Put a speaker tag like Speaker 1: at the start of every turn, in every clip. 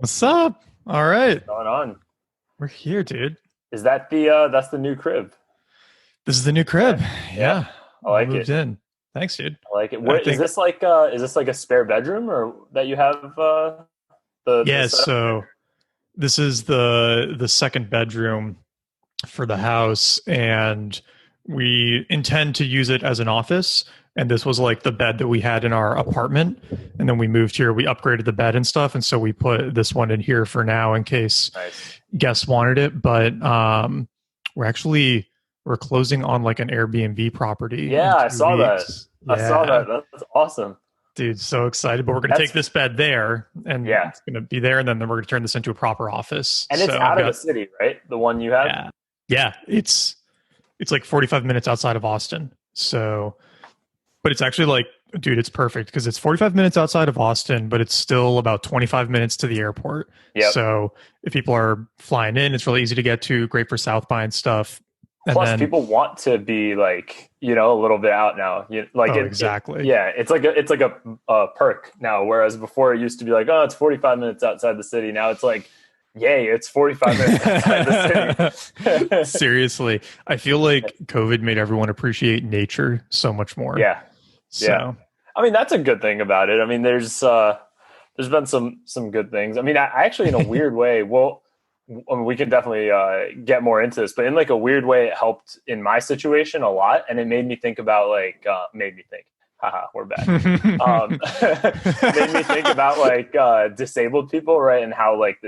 Speaker 1: What's up? All right.
Speaker 2: What's going on?
Speaker 1: We're here, dude.
Speaker 2: Is that that's the new crib?
Speaker 1: This is the new crib.
Speaker 2: Yeah,
Speaker 1: Yeah.
Speaker 2: I
Speaker 1: All
Speaker 2: like
Speaker 1: moved
Speaker 2: it.
Speaker 1: in. Thanks, dude.
Speaker 2: I like it.
Speaker 1: I
Speaker 2: What
Speaker 1: think,
Speaker 2: is this like a spare bedroom or that you have the
Speaker 1: yeah,
Speaker 2: setup?
Speaker 1: so this is the second bedroom for the house, and we intend to use it as an office. And this was like the bed that we had in our apartment. And then we moved here, we upgraded the bed and stuff. And so we put this one in here for now in case
Speaker 2: Nice.
Speaker 1: guests wanted it. But we're actually we're closing on like an Airbnb property
Speaker 2: Yeah,
Speaker 1: in
Speaker 2: I
Speaker 1: two
Speaker 2: saw that.
Speaker 1: weeks.
Speaker 2: I saw
Speaker 1: Yeah.
Speaker 2: that. That's awesome.
Speaker 1: Dude, so excited. But we're gonna take
Speaker 2: That's
Speaker 1: this bed there and
Speaker 2: yeah,
Speaker 1: it's gonna be there, and then we're gonna turn this into a proper office.
Speaker 2: and it's
Speaker 1: So I've
Speaker 2: out of the
Speaker 1: got
Speaker 2: city, right? The one you have.
Speaker 1: yeah. Yeah. It's like 45 minutes outside of Austin. So but it's actually like, dude, it's perfect because it's 45 minutes outside of Austin, but it's still about 25 minutes to the airport.
Speaker 2: Yep.
Speaker 1: So if people are flying in, it's really easy to get to, great for South by and stuff. And
Speaker 2: Plus,
Speaker 1: then,
Speaker 2: people want to be like a little bit out now.
Speaker 1: exactly.
Speaker 2: Yeah, it's like a perk now. Whereas before it used to be like, oh, it's 45 minutes outside the city. Now it's like, yay, it's 45 minutes outside the city.
Speaker 1: Seriously, I feel like COVID made everyone appreciate nature so much more.
Speaker 2: Yeah,
Speaker 1: So,
Speaker 2: yeah. I mean, that's a good thing about it. I mean, there's been some good things. I mean, I actually, in a weird way, well, I mean, we can definitely get more into this, but in like a weird way, it helped in my situation a lot, and it made me think about haha, we're back. Made me think about like disabled people, right, and how like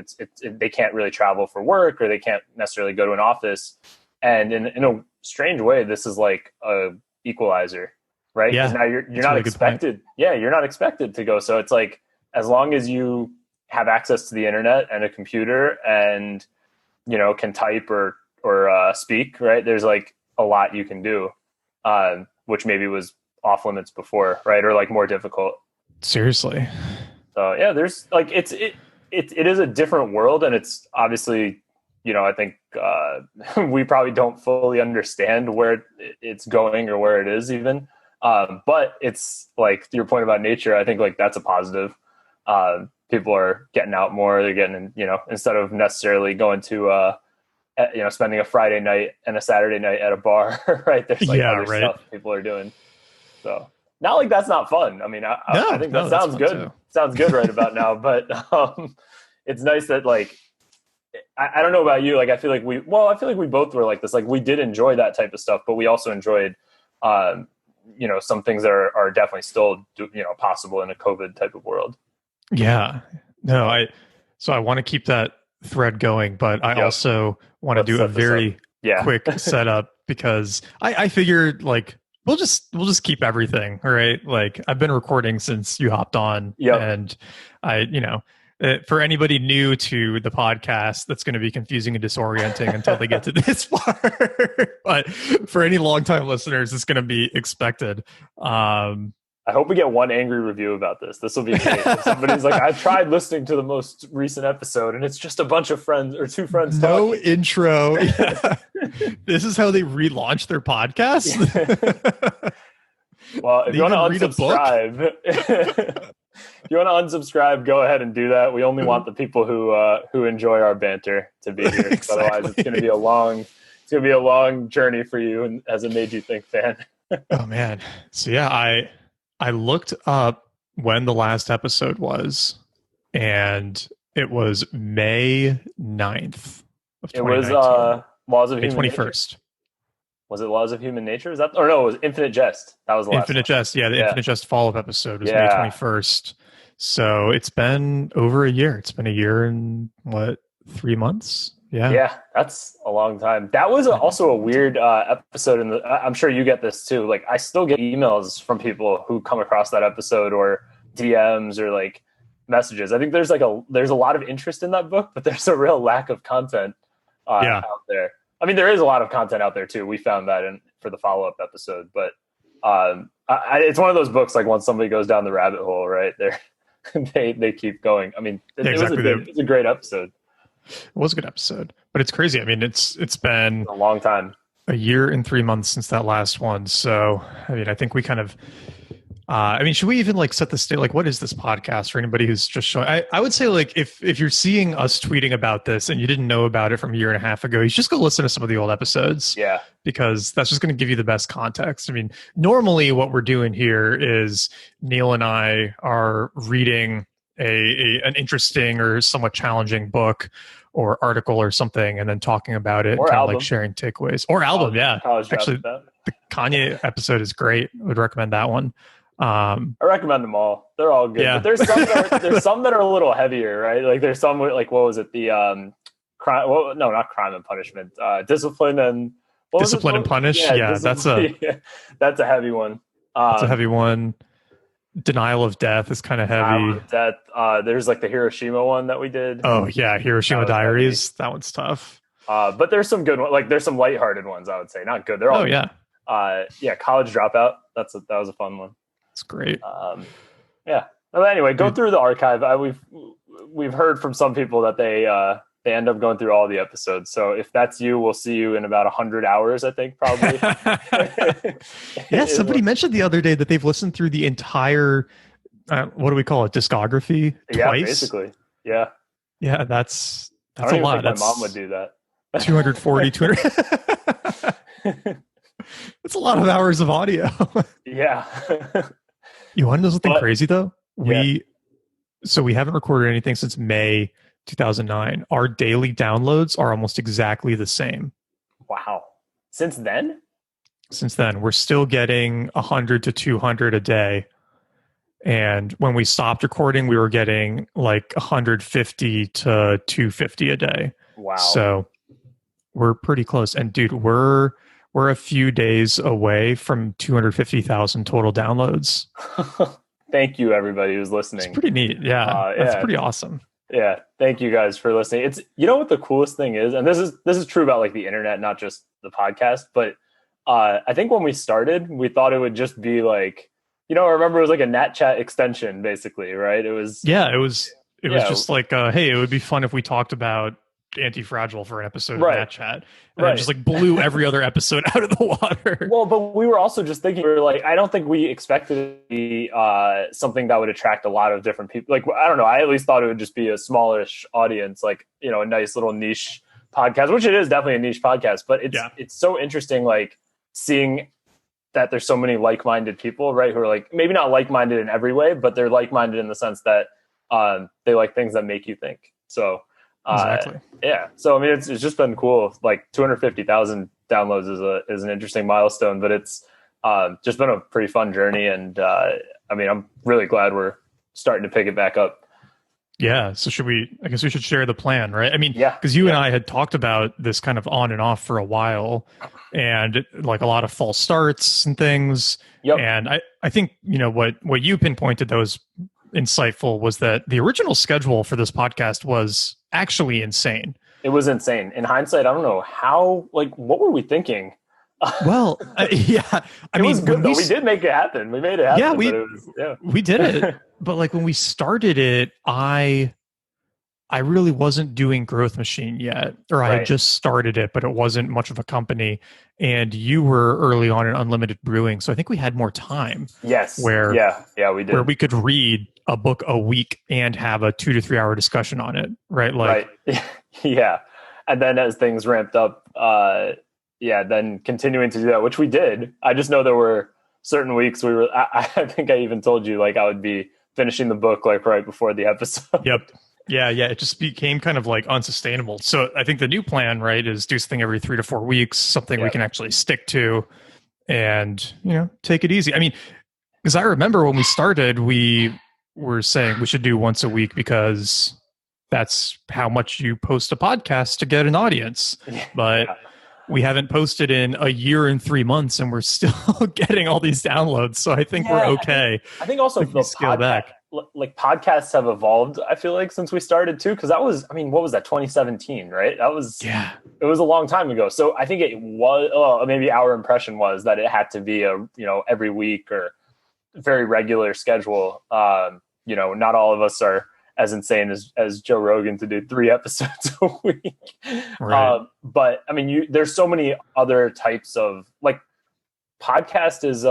Speaker 2: they can't really travel for work or they can't necessarily go to an office, and in a strange way, this is like a equalizer, right? Because
Speaker 1: yeah,
Speaker 2: now you're
Speaker 1: that's a
Speaker 2: not
Speaker 1: really good point.
Speaker 2: expected. Yeah, you're not expected to go. So it's like as long as you have access to the internet and a computer and can type or speak, right? There's like a lot you can do, which maybe was off limits before, right? Or like more difficult.
Speaker 1: Seriously.
Speaker 2: So yeah, there's like it is a different world, and it's obviously I think we probably don't fully understand where it's going or where it is even. But it's like your point about nature. I think like that's a positive. People are getting out more. They're getting, instead of necessarily going to, spending a Friday night and a Saturday night at a bar, right? There's like other stuff people are doing. So not like that's not fun. I mean, I think that sounds good.
Speaker 1: Too.
Speaker 2: Sounds good right about now, but it's nice that like, I don't know about you. Like, I feel like we both were like this. Like we did enjoy that type of stuff, but we also enjoyed, some things that are definitely still, possible in a COVID type of world.
Speaker 1: Yeah. No, I want to keep that thread going, but I also want to do a very quick setup because I figured like we'll just keep everything. All right. Like I've been recording since you hopped on and for anybody new to the podcast, that's going to be confusing and disorienting until they get to this part. But for any longtime listeners, it's going to be expected.
Speaker 2: I hope we get one angry review about this. This will be great. If somebody's like, I've tried listening to the most recent episode and it's just a bunch of friends or two friends
Speaker 1: no
Speaker 2: talking.
Speaker 1: Intro. Yeah. This is how they relaunch their podcast.
Speaker 2: Well, if you want to unsubscribe, go ahead and do that. We only want the people who enjoy our banter to be here.
Speaker 1: Exactly.
Speaker 2: Otherwise, it's going to be a long journey for you as a Made You Think fan.
Speaker 1: Oh man. So yeah, I looked up when the last episode was, and it was May 9th of 2019.
Speaker 2: It was Laws of
Speaker 1: May
Speaker 2: Human
Speaker 1: 21st.
Speaker 2: Nature. Was it Laws of Human Nature? Is that? Or no, it was Infinite Jest. That was the last
Speaker 1: Infinite Jest. Yeah, the Infinite Jest follow-up episode was May 21st. So it's been over a year. It's been a year and 3 months?
Speaker 2: Yeah, that's a long time. That was also a weird episode. I'm sure you get this too. Like, I still get emails from people who come across that episode or DMs or like messages. I think there's a lot of interest in that book, but there's a real lack of content out there. I mean, there is a lot of content out there too. We found that for the follow-up episode, but it's one of those books. Like once somebody goes down the rabbit hole, right there, they keep going. I mean, it was a great episode.
Speaker 1: It was a good episode, but it's crazy. I mean, it's been
Speaker 2: a long time,
Speaker 1: a year and 3 months since that last one. So, I mean, I think we kind of, I mean, should we even like set the state? Like, what is this podcast for anybody who's just showing? I would say like if you're seeing us tweeting about this and you didn't know about it from a year and a half ago, you should just go listen to some of the old episodes.
Speaker 2: Yeah,
Speaker 1: because that's just going to give you the best context. I mean, normally what we're doing here is Neil and I are reading an interesting or somewhat challenging book or article or something, and then talking about it,
Speaker 2: or
Speaker 1: kind
Speaker 2: album.
Speaker 1: of like sharing takeaways. Or album, yeah. Actually, the Kanye episode is great. I would recommend that one.
Speaker 2: I recommend them all. They're all good.
Speaker 1: Yeah.
Speaker 2: But there's some that are a little heavier, right? Like there's some like, what was it? The crime? Well, no, not Crime and Punishment. Discipline and
Speaker 1: Discipline and Punish. Yeah, that's a
Speaker 2: heavy one.
Speaker 1: That's a heavy one. Denial of Death is kind of heavy.
Speaker 2: Death. There's like the Hiroshima one that we did.
Speaker 1: Oh yeah, Hiroshima Diaries. Heavy. That one's tough.
Speaker 2: But there's some good ones. Like there's some lighthearted ones. I would say not good. They're all.
Speaker 1: Oh yeah.
Speaker 2: College Dropout. That was a fun one.
Speaker 1: It's great.
Speaker 2: Yeah. Well, anyway, go through the archive. We've heard from some people that they end up going through all the episodes. So if that's you, we'll see you in about 100 hours, I think, probably.
Speaker 1: Yeah, somebody mentioned the other day that they've listened through the entire, what do we call it, discography twice?
Speaker 2: Yeah, basically. Yeah.
Speaker 1: Yeah, that's
Speaker 2: I don't
Speaker 1: a lot.
Speaker 2: Think my mom would do that.
Speaker 1: 240, 200. It's a lot of hours of audio.
Speaker 2: Yeah.
Speaker 1: You want to know something crazy though? We haven't recorded anything since May 2009. Our daily downloads are almost exactly the same.
Speaker 2: Wow. Since then,
Speaker 1: we're still getting 100 to 200 a day. And when we stopped recording, we were getting like 150 to 250 a day.
Speaker 2: Wow.
Speaker 1: So we're pretty close. And dude, we're a few days away from 250,000 total downloads.
Speaker 2: Thank you, everybody who's listening.
Speaker 1: It's pretty neat. Yeah, that's pretty awesome.
Speaker 2: Yeah, thank you guys for listening. It's what the coolest thing is, and this is true about like the internet, not just the podcast. But I think when we started, we thought it would just be like, I remember it was like a Nat Chat extension, basically, right? It was just like, hey, it would be fun if we talked about Anti-Fragile for an episode of Nat Chat, and it just like blew every other episode out of the water. Well, but we were also just thinking, we were like, I don't think we expected it to be something that would attract a lot of different people. Like, I don't know, I at least thought it would just be a smallish audience, like, a nice little niche podcast, which it is definitely a niche podcast, but it's so interesting, like seeing that there's so many like-minded people, right? Who are like, maybe not like-minded in every way, but they're like-minded in the sense that they like things that make you think. So,
Speaker 1: exactly.
Speaker 2: Yeah. So I mean, it's just been cool. Like 250,000 downloads is an interesting milestone, but it's just been a pretty fun journey. And I mean, I'm really glad we're starting to pick it back up.
Speaker 1: Yeah. So I guess we should share the plan, right? I mean, because you and I had talked about this kind of on and off for a while, and like a lot of false starts and things.
Speaker 2: Yep.
Speaker 1: And I think, what you pinpointed that was insightful was that the original schedule for this podcast was actually insane.
Speaker 2: It was insane. In hindsight, I don't know how, like, what were we thinking?
Speaker 1: Well, yeah. I mean,
Speaker 2: it was good, though. We did make it happen. We made it happen.
Speaker 1: Yeah, we did it. But like when we started it, I really wasn't doing Growth Machine yet, or I had just started it, but it wasn't much of a company. And you were early on in Unlimited Brewing, so I think we had more time.
Speaker 2: Yes.
Speaker 1: We did. Where we could read a book a week and have a 2 to 3 hour discussion on it, right? Like,
Speaker 2: right. Yeah. And then as things ramped up, then continuing to do that, which we did. I just know there were certain weeks I think I even told you, like, I would be finishing the book like right before the episode.
Speaker 1: Yep. Yeah. It just became kind of like unsustainable. So I think the new plan, right, is do something every 3 to 4 weeks, something we can actually stick to and, take it easy. I mean, because I remember when we started, we were saying we should do once a week because that's how much you post a podcast to get an audience. But we haven't posted in a year and 3 months and we're still getting all these downloads. So I think we're okay.
Speaker 2: I think also the
Speaker 1: scale back.
Speaker 2: Like podcasts have evolved, I feel like, since we started too. Cause that was, what was that? 2017, right? That was, it was a long time ago. So I think it was, maybe our impression was that it had to be a, every week or very regular schedule. Not all of us are as insane as Joe Rogan to do 3 episodes a week.
Speaker 1: Right.
Speaker 2: But I mean, there's so many other types of, like, podcast is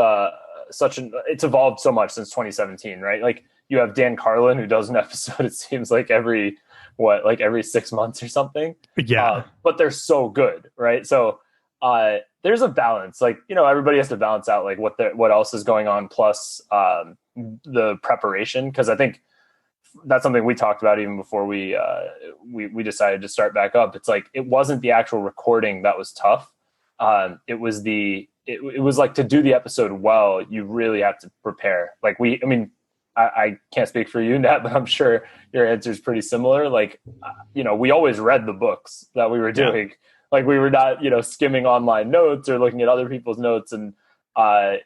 Speaker 2: it's evolved so much since 2017, right? Like you have Dan Carlin who does an episode, it seems like every 6 months or something.
Speaker 1: Yeah.
Speaker 2: But they're so good, right? So there's a balance. Like, everybody has to balance out like what else is going on, plus the preparation. Because I think that's something we talked about even before we decided to start back up. It's like it wasn't the actual recording that was tough. It was it was like to do the episode well, you really have to prepare. Like I can't speak for you, Nat, but I'm sure your answer is pretty similar. Like, we always read the books that we were doing. Yeah. Like we were not, skimming online notes or looking at other people's notes and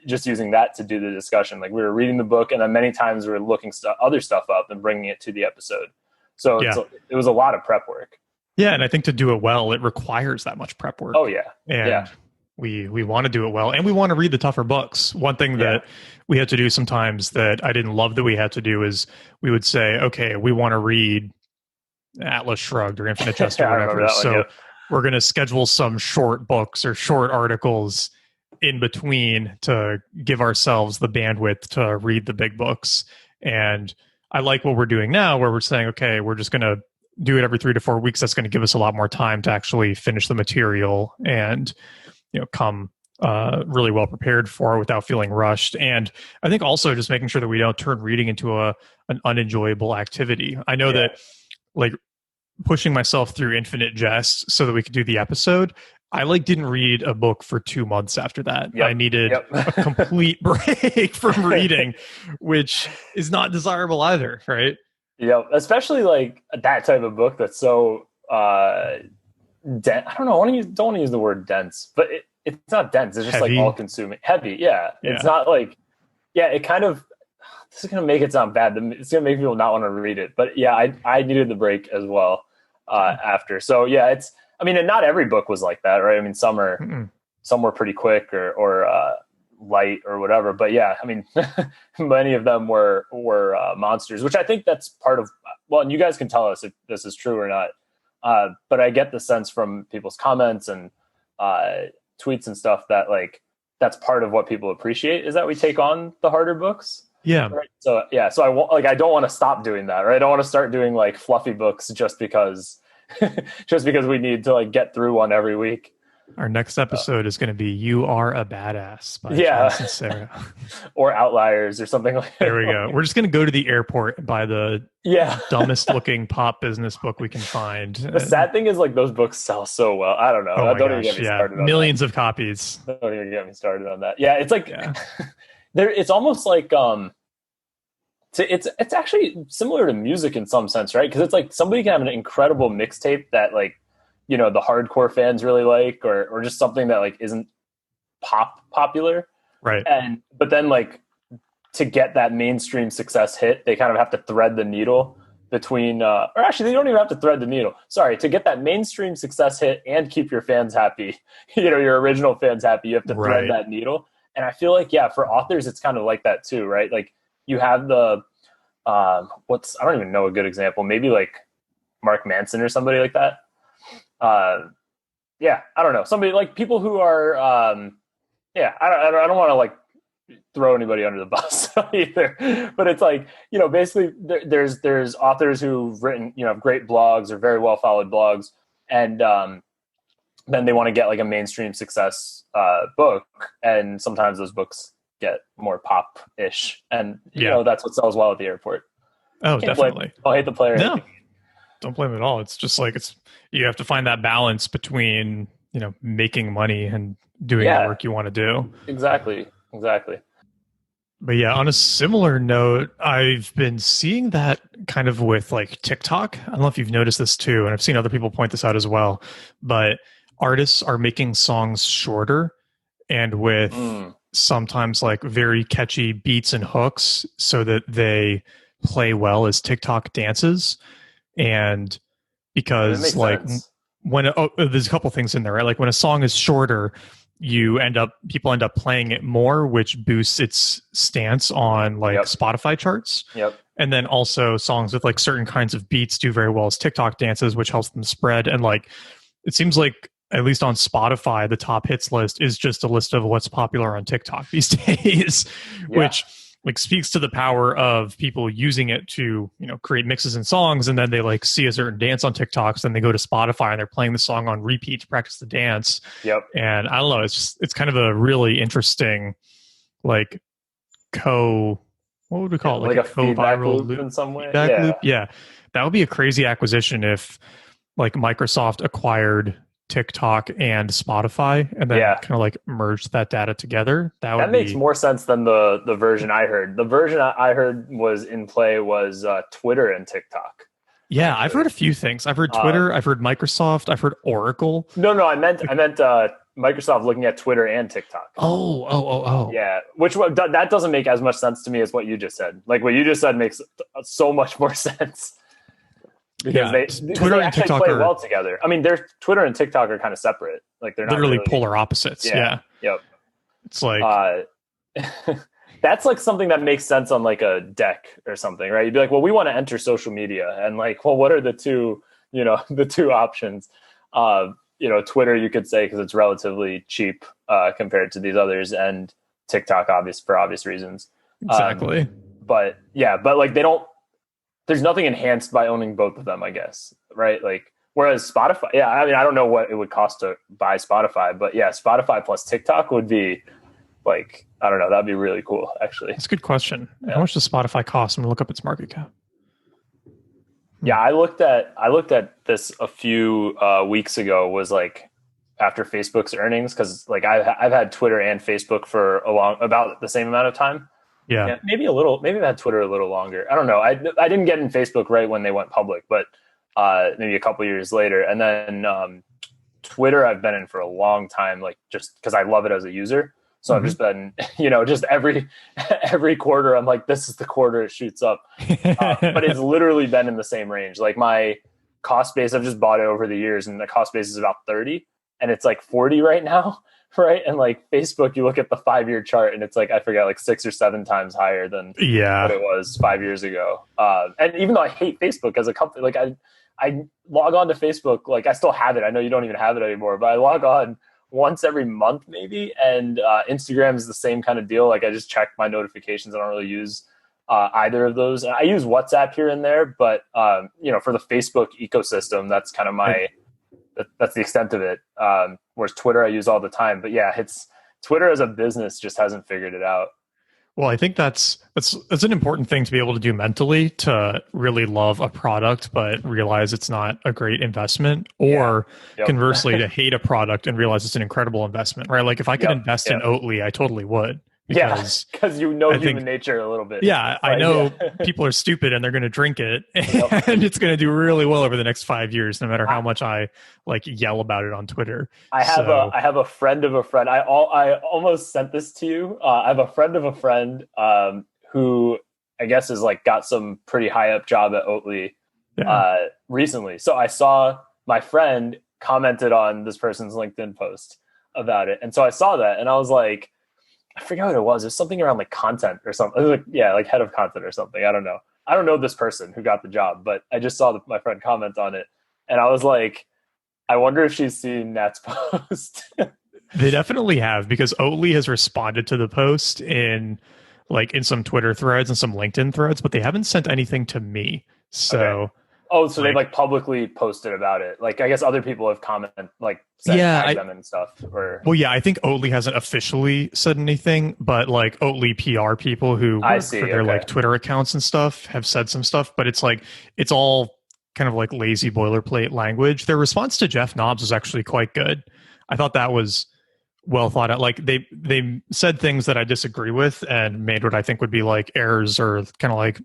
Speaker 2: just using that to do the discussion. Like we were reading the book, and then many times we were looking other stuff up and bringing it to the episode. So it was a lot of prep work.
Speaker 1: Yeah, and I think to do it well, it requires that much prep work.
Speaker 2: Oh yeah,
Speaker 1: and we want to do it well, and we want to read the tougher books. One thing that we had to do sometimes that I didn't love that we had to do is we would say, okay, we want to read Atlas Shrugged or Infinite Jest or whatever. So we're going to schedule some short books or short articles in between to give ourselves the bandwidth to read the big books. And I like what we're doing now, where we're saying, okay, we're just going to do it every 3 to 4 weeks. That's going to give us a lot more time to actually finish the material and come really well prepared for it without feeling rushed. And I think also just making sure that we don't turn reading into an unenjoyable activity. I know that like pushing myself through Infinite Jest so that we could do the episode, I didn't read a book for 2 months after that. I needed a complete break from reading, which is not desirable either, right?
Speaker 2: Yeah, especially like that type of book that's so I don't know, don't want to use the word dense, but it's not dense. It's just heavy. Like all consuming. Heavy, yeah. It's not like, it kind of, this is going to make it sound bad. It's going to make people not want to read it. But yeah, I needed the break as well after. So yeah, and not every book was like that, right? I mean, some were pretty quick or light or whatever. But yeah, many of them were monsters, which I think that's part of, well, and you guys can tell us if this is true or not. But I get the sense from people's comments and tweets and stuff that like, that's part of what people appreciate is that we take on the harder books.
Speaker 1: Yeah.
Speaker 2: Right? So I don't want to stop doing that, right? I don't want to start doing like fluffy books just because we need to like get through one every week.
Speaker 1: Our next episode is going to be "You Are a Badass" by Sincero,
Speaker 2: or Outliers or something like that.
Speaker 1: There we go. We're just going to go to the airport and buy the dumbest looking pop business book we can find.
Speaker 2: The sad thing is like those books sell so well. I don't know. Don't even get me started on
Speaker 1: millions of copies.
Speaker 2: Don't even get me started on that. Yeah, it's like it's almost like it's actually similar to music in some sense, right? Because it's like somebody can have an incredible mixtape that like the hardcore fans really like, or just something that like isn't popular,
Speaker 1: right?
Speaker 2: But then like to get that mainstream success hit, they kind of have to thread the needle between, or actually they don't even have to thread the needle. Sorry, to get that mainstream success hit and keep your fans happy, your original fans happy, you have to thread that needle. And I feel like for authors it's kind of like that too, right? Like you have the I don't even know a good example. Maybe like Mark Manson or somebody like that. I don't know. Somebody like people who are, I don't want to like throw anybody under the bus either, but it's like, basically there's authors who've written, great blogs or very well followed blogs. And, then they want to get like a mainstream success, book. And sometimes those books get more pop-ish. And, that's what sells well at the airport.
Speaker 1: Oh, definitely.
Speaker 2: I'll hate the player.
Speaker 1: No. Don't blame it at all. It's just like you have to find that balance between making money and doing the work you want to do.
Speaker 2: Exactly.
Speaker 1: But yeah, on a similar note, I've been seeing that kind of with like TikTok. I don't know if you've noticed this too, and I've seen other people point this out as well. But artists are making songs shorter and with sometimes like very catchy beats and hooks so that they play well as TikTok dances. And because like when there's a couple things in there, right? Like when a song is shorter, people end up playing it more, which boosts its stance on like Spotify charts.
Speaker 2: Yep.
Speaker 1: And then also songs with like certain kinds of beats do very well as TikTok dances, which helps them spread. And like, it seems like at least on Spotify, the top hits list is just a list of what's popular on TikTok these days, which like speaks to the power of people using it to, you know, create mixes and songs, and then they like see a certain dance on TikToks, then they go to Spotify and they're playing the song on repeat to practice the dance.
Speaker 2: Yep.
Speaker 1: And I don't know, it's kind of a really interesting like what would we call it?
Speaker 2: Like a feedback loop in some way.
Speaker 1: Loop. Yeah. That would be a crazy acquisition if like Microsoft acquired TikTok and Spotify and then kind of like merged that data together. That
Speaker 2: makes more sense than the version I heard. The version I heard was in play was Twitter and TikTok.
Speaker 1: Yeah, actually. I've heard a few things. I've heard Twitter, I've heard Microsoft, I've heard Oracle.
Speaker 2: No, I meant Microsoft looking at Twitter and TikTok.
Speaker 1: Oh.
Speaker 2: Yeah, that doesn't make as much sense to me as what you just said. Like what you just said makes so much more sense. Because Twitter and TikTok play well together. I mean, Twitter and TikTok are kind of separate. Like they're not
Speaker 1: really polar opposites. Yeah.
Speaker 2: Yep.
Speaker 1: It's like
Speaker 2: that's like something that makes sense on like a deck or something, right? You'd be like, well, we want to enter social media, and like, well, what are the two options? Twitter, you could say, because it's relatively cheap compared to these others, and TikTok, for obvious reasons.
Speaker 1: Exactly.
Speaker 2: But like they don't. There's nothing enhanced by owning both of them, I guess, right? Like, whereas Spotify, I mean, I don't know what it would cost to buy Spotify, but yeah, Spotify plus TikTok would be like, I don't know, that'd be really cool, actually.
Speaker 1: That's a good question. Yeah. How much does Spotify cost? I'm gonna look up its market cap.
Speaker 2: Yeah, I looked at this a few weeks ago. Was like after Facebook's earnings, because like I've had Twitter and Facebook for about the same amount of time.
Speaker 1: Yeah,
Speaker 2: maybe I've had Twitter a little longer. I don't know. I didn't get in Facebook right when they went public, but maybe a couple years later. And then Twitter I've been in for a long time, like just because I love it as a user. So I've just been, just every quarter I'm like, this is the quarter it shoots up. But it's literally been in the same range. Like my cost base, I've just bought it over the years, and the cost base is about 30, and it's like 40 right now. Right. And like Facebook, you look at the 5-year chart and it's like, I forget, like 6 or 7 times higher than what it was 5 years ago. And even though I hate Facebook as a company, like I log on to Facebook, like I still have it. I know you don't even have it anymore, but I log on once every month maybe. And Instagram is the same kind of deal. Like I just check my notifications. I don't really use either of those. I use WhatsApp here and there, but for the Facebook ecosystem, that's kind of that's the extent of it. Whereas Twitter I use all the time. But yeah, it's Twitter as a business just hasn't figured it out.
Speaker 1: Well, I think that's an important thing to be able to do mentally, to really love a product but realize it's not a great investment, or conversely to hate a product and realize it's an incredible investment, right? Like if I could invest in Oatly, I totally would. Because
Speaker 2: human nature a little bit.
Speaker 1: Yeah, I know people are stupid and they're going to drink it, and it's going to do really well over the next 5 years, no matter how much I like yell about it on Twitter.
Speaker 2: I have a friend of a friend. I almost sent this to you. I have a friend of a friend who I guess is like got some pretty high up job at Oatly recently. So I saw my friend commented on this person's LinkedIn post about it, and so I saw that, and I was like, I forget what it was. It was something around like content or something. Like head of content or something. I don't know. I don't know this person who got the job, but I just saw my friend comment on it, and I was like, I wonder if she's seen Nat's post.
Speaker 1: They definitely have, because Oatly has responded to the post in some Twitter threads and some LinkedIn threads, but they haven't sent anything to me. So.
Speaker 2: Okay. Oh, so they've publicly posted about it. Like, I guess other people have commented, tagged them and stuff. Or
Speaker 1: I think Oatly hasn't officially said anything, but like Oatly PR people who work for their Twitter accounts and stuff have said some stuff. But it's all kind of like lazy boilerplate language. Their response to Jeff Nobbs was actually quite good. I thought that was well thought out. Like they said things that I disagree with and made what I think would be like errors or kind of like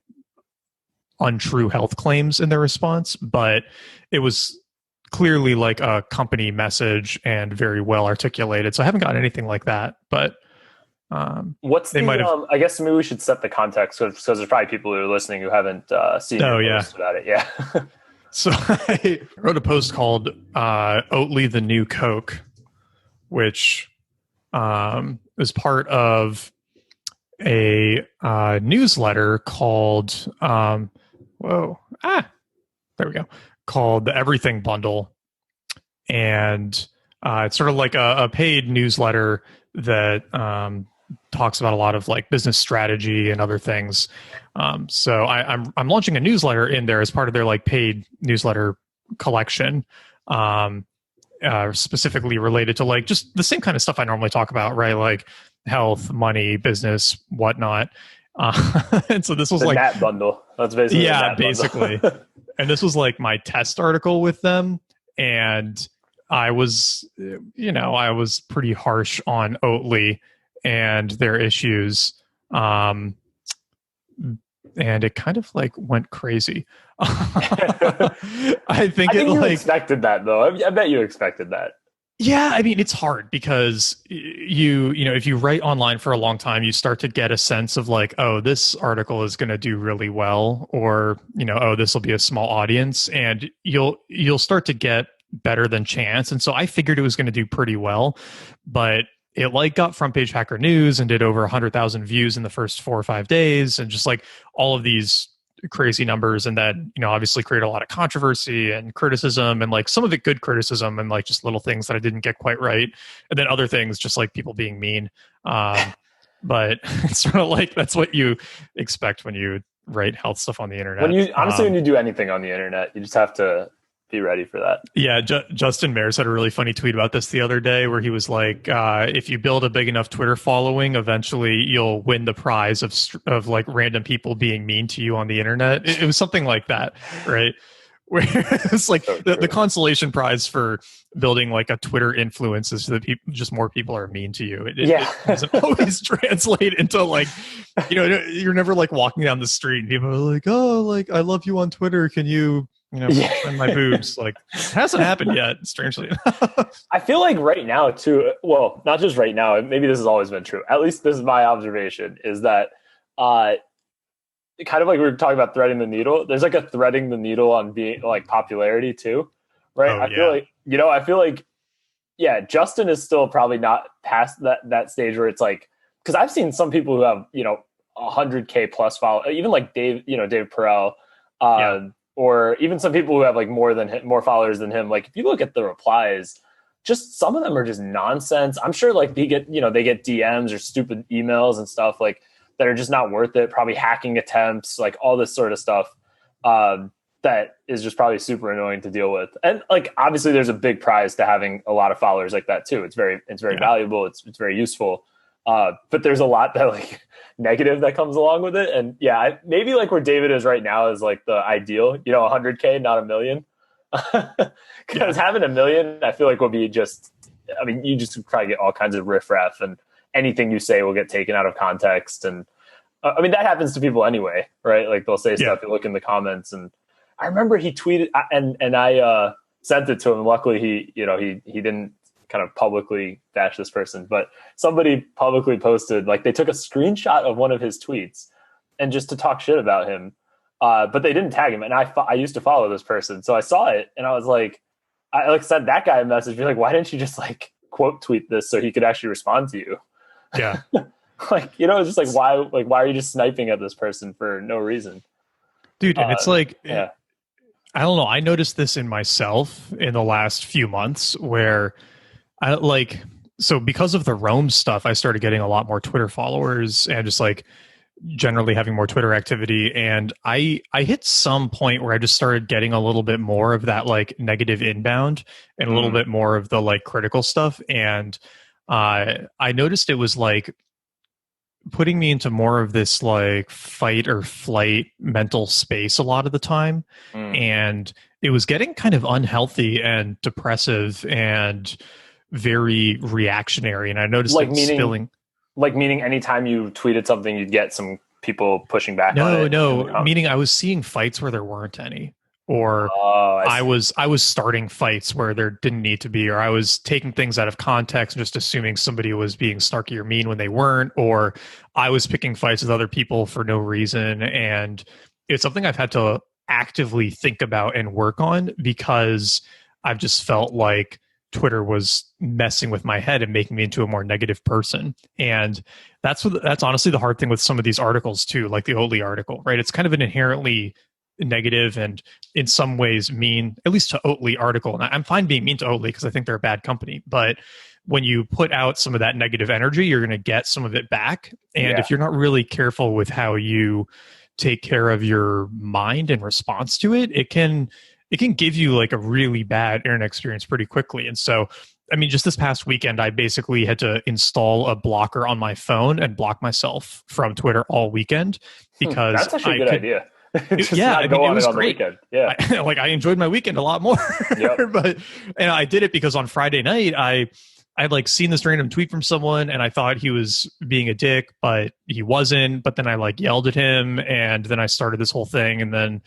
Speaker 1: untrue health claims in their response, but it was clearly like a company message and very well articulated. So I haven't gotten anything like that, but
Speaker 2: what's I guess maybe we should set the context, because there's probably people who are listening who haven't seen post about it. Yeah.
Speaker 1: So I wrote a post called Oatly the New Coke, which is part of a newsletter called there we go, called the Everything Bundle. And It's sort of like a paid newsletter that talks about a lot of like business strategy and other things. So I'm launching a newsletter in there as part of their like paid newsletter collection, specifically related to like just the same kind of stuff I normally talk about, right? Like health, money, business, whatnot. And so this was
Speaker 2: the
Speaker 1: like
Speaker 2: Nat bundle. That's basically
Speaker 1: basically. And this was like my test article with them, and I was pretty harsh on Oatly and their issues. And it kind of like went crazy. I think
Speaker 2: you expected that though. I bet you expected that.
Speaker 1: Yeah, I mean, it's hard because if you write online for a long time, you start to get a sense of like, oh, this article is going to do really well, or, oh, this will be a small audience, and you'll start to get better than chance. And so I figured it was going to do pretty well, but it like got front page Hacker News and did over 100,000 views in the first 4 or 5 days, and just like all of these crazy numbers, and that obviously created a lot of controversy and criticism, and like some of it good criticism, and like just little things that I didn't get quite right, and then other things just like people being mean. But it's sort of like that's what you expect when you write health stuff on the internet.
Speaker 2: When you do anything on the internet, you just have to be ready for that.
Speaker 1: Yeah, Justin Mares had a really funny tweet about this the other day, where he was like, if you build a big enough Twitter following, eventually you'll win the prize of like random people being mean to you on the internet. It was something like that, right? Where it's like so the consolation prize for building like a Twitter influence is that just more people are mean to you. It doesn't always translate into like, you're never like walking down the street and people are like, oh, like I love you on Twitter. Can you and my boobs, like, it hasn't happened yet, strangely enough.
Speaker 2: I feel like right now too, well, not just right now, maybe this has always been true, at least this is my observation, is that kind of like we were talking about threading the needle, there's like a threading the needle on being like popularity too, right? I feel like Justin is still probably not past that stage where it's like, because I've seen some people who have 100K plus follow, even like Dave Perell, or even some people who have like more followers than him. Like if you look at the replies, just some of them are just nonsense. I'm sure like they get DMs or stupid emails and stuff like that are just not worth it. Probably hacking attempts, like all this sort of stuff that is just probably super annoying to deal with. And like obviously there's a big prize to having a lot of followers like that too. It's very valuable. It's very useful. But there's a lot that like negative that comes along with it. And maybe like where David is right now is like the ideal, 100K, not 1 million. Because having 1 million, I feel like will be you just probably get all kinds of riffraff, and anything you say will get taken out of context. And that happens to people anyway, right? Like they'll say stuff, you look in the comments, and I remember he tweeted and I sent it to him. Luckily he didn't kind of publicly bash this person, but somebody publicly posted, like they took a screenshot of one of his tweets and just to talk shit about him. But they didn't tag him. And I used to follow this person. So I saw it and I was like, I like sent that guy a message. Be like, why didn't you just like quote tweet this so he could actually respond to you?
Speaker 1: Yeah.
Speaker 2: Like, it's just like, why are you just sniping at this person for no reason?
Speaker 1: Dude. And it's like, I don't know. I noticed this in myself in the last few months where so because of the Rome stuff, I started getting a lot more Twitter followers and just like generally having more Twitter activity. And I hit some point where I just started getting a little bit more of that like negative inbound and a little bit more of the like critical stuff. And I noticed it was like putting me into more of this like fight or flight mental space a lot of the time. And it was getting kind of unhealthy and depressive and very reactionary. And I noticed
Speaker 2: meaning anytime you tweeted something, you'd get some people pushing back on it.
Speaker 1: No, meaning I was seeing fights where there weren't any, or I was starting fights where there didn't need to be, or I was taking things out of context and just assuming somebody was being snarky or mean when they weren't, or I was picking fights with other people for no reason. And it's something I've had to actively think about and work on, because I've just felt like Twitter was messing with my head and making me into a more negative person. And that's honestly the hard thing with some of these articles too, like the Oatly article, right? It's kind of an inherently negative and in some ways mean, at least to Oatly article. And I'm fine being mean to Oatly because I think they're a bad company. But when you put out some of that negative energy, you're going to get some of it back. And if you're not really careful with how you take care of your mind in response to it, it can give you like a really bad internet experience pretty quickly. And so, I mean, just this past weekend, I basically had to install a blocker on my phone and block myself from Twitter all weekend because
Speaker 2: that's actually a good idea.
Speaker 1: I mean, it was great.
Speaker 2: Yeah,
Speaker 1: I enjoyed my weekend a lot more. But I did it because on Friday night, I'd like seen this random tweet from someone and I thought he was being a dick, but he wasn't. But then I like yelled at him and then I started this whole thing. And then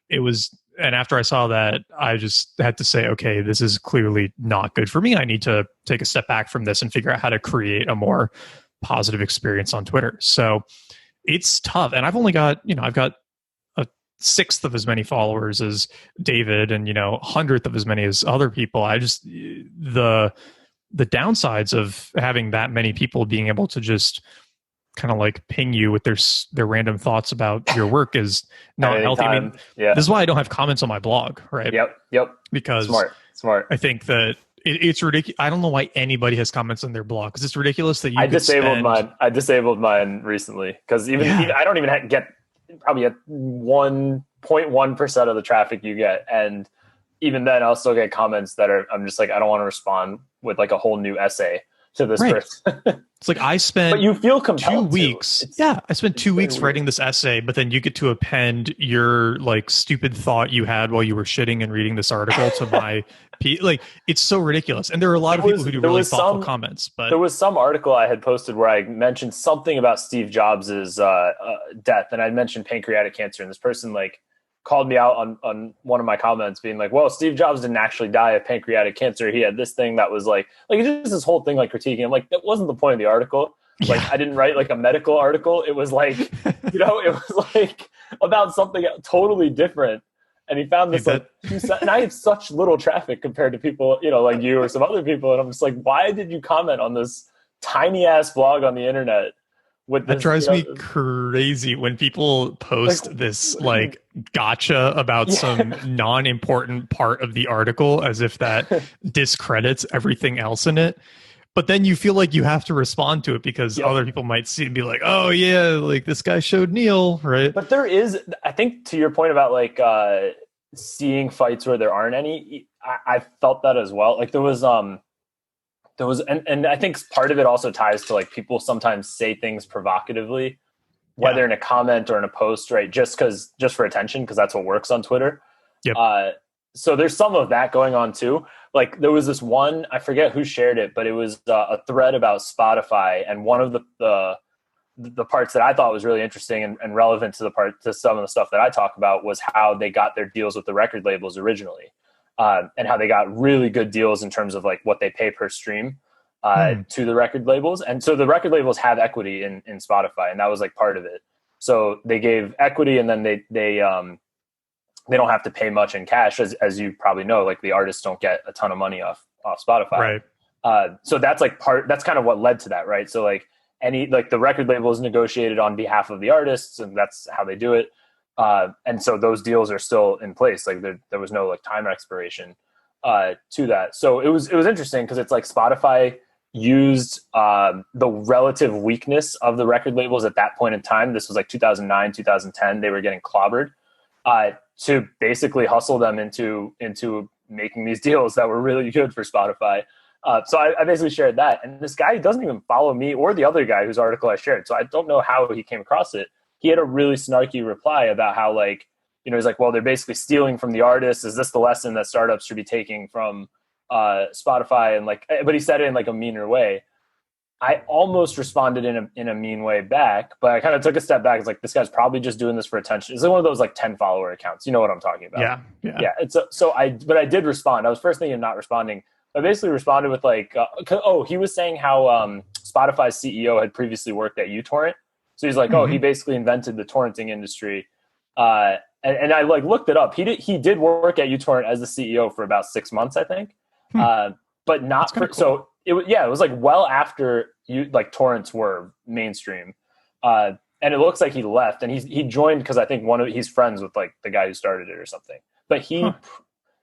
Speaker 1: and after I saw that, I just had to say, okay, this is clearly not good for me. I need to take a step back from this and figure out how to create a more positive experience on Twitter. So it's tough. And I've only got, I've got a sixth of as many followers as David and, 100th of as many as other people. I just, the downsides of having that many people being able to just kind of like ping you with their random thoughts about your work is not healthy. I mean, this is why I don't have comments on my blog, right?
Speaker 2: Yep.
Speaker 1: Because
Speaker 2: smart.
Speaker 1: I think that it's ridiculous. I don't know why anybody has comments on their blog because it's ridiculous that you.
Speaker 2: I disabled mine recently because even I don't even get probably at 1.1% of the traffic you get, and even then I'll still get comments that I'm just like I don't want to respond with like a whole new essay to this person.
Speaker 1: It's like I spent
Speaker 2: but you feel compelled
Speaker 1: 2 weeks. I spent 2 weeks writing this essay, but then you get to append your like stupid thought you had while you were shitting and reading this article to my like it's so ridiculous. And there are a lot of people who do really thoughtful comments. But
Speaker 2: there was some article I had posted where I mentioned something about Steve Jobs's death, and I mentioned pancreatic cancer, and this person like called me out on one of my comments being like, well, Steve Jobs didn't actually die of pancreatic cancer. He had this thing that was like just this whole thing, like critiquing him. Like that wasn't the point of the article. Like I didn't write like a medical article. It was like, it was like about something totally different. And he found this and I have such little traffic compared to people, like you or some other people. And I'm just like, why did you comment on this tiny ass blog on the internet?
Speaker 1: That drives me crazy when people post this like gotcha about some non-important part of the article as if that discredits everything else in it. But then you feel like you have to respond to it because other people might see and be like, oh yeah, like this guy showed Neil, right?
Speaker 2: But there is, I think to your point about like seeing fights where there aren't any, I felt that as well. Like there was and I think part of it also ties to like people sometimes say things provocatively, whether in a comment or in a post, right? Just for attention, because that's what works on Twitter. So there's some of that going on too. Like there was this one, I forget who shared it, but it was a thread about Spotify, and one of the parts that I thought was really interesting and relevant to some of the stuff that I talk about was how they got their deals with the record labels originally. And how they got really good deals in terms of like what they pay per stream to the record labels. And so the record labels have equity in Spotify, and that was like part of it. So they gave equity, and then they don't have to pay much in cash, as you probably know. Like the artists don't get a ton of money off Spotify.
Speaker 1: Right.
Speaker 2: So that's like that's kind of what led to that, right? So like the record label is negotiated on behalf of the artists, and that's how they do it. And so those deals are still in place. Like there was no like time expiration to that. So it was interesting because it's like Spotify used the relative weakness of the record labels at that point in time. This was like 2009, 2010. They were getting clobbered to basically hustle them into making these deals that were really good for Spotify. So I basically shared that. And this guy doesn't even follow me or the other guy whose article I shared. So I don't know how he came across it. He had a really snarky reply about how like, he's like, well, they're basically stealing from the artists. Is this the lesson that startups should be taking from Spotify? And like, but he said it in like a meaner way. I almost responded in a mean way back, but I kind of took a step back. It's like, this guy's probably just doing this for attention. It's like one of those like 10 follower accounts. You know what I'm talking about?
Speaker 1: Yeah.
Speaker 2: But I did respond. I was first thinking of not responding. I basically responded with like, he was saying how Spotify's CEO had previously worked at uTorrent. So he's like, he basically invented the torrenting industry. And I like looked it up. He did work at uTorrent as the CEO for about 6 months, I think. But not for, cool. So it was like well after torrents were mainstream. and it looks like he left, and he joined because I think he's friends with like the guy who started it or something. But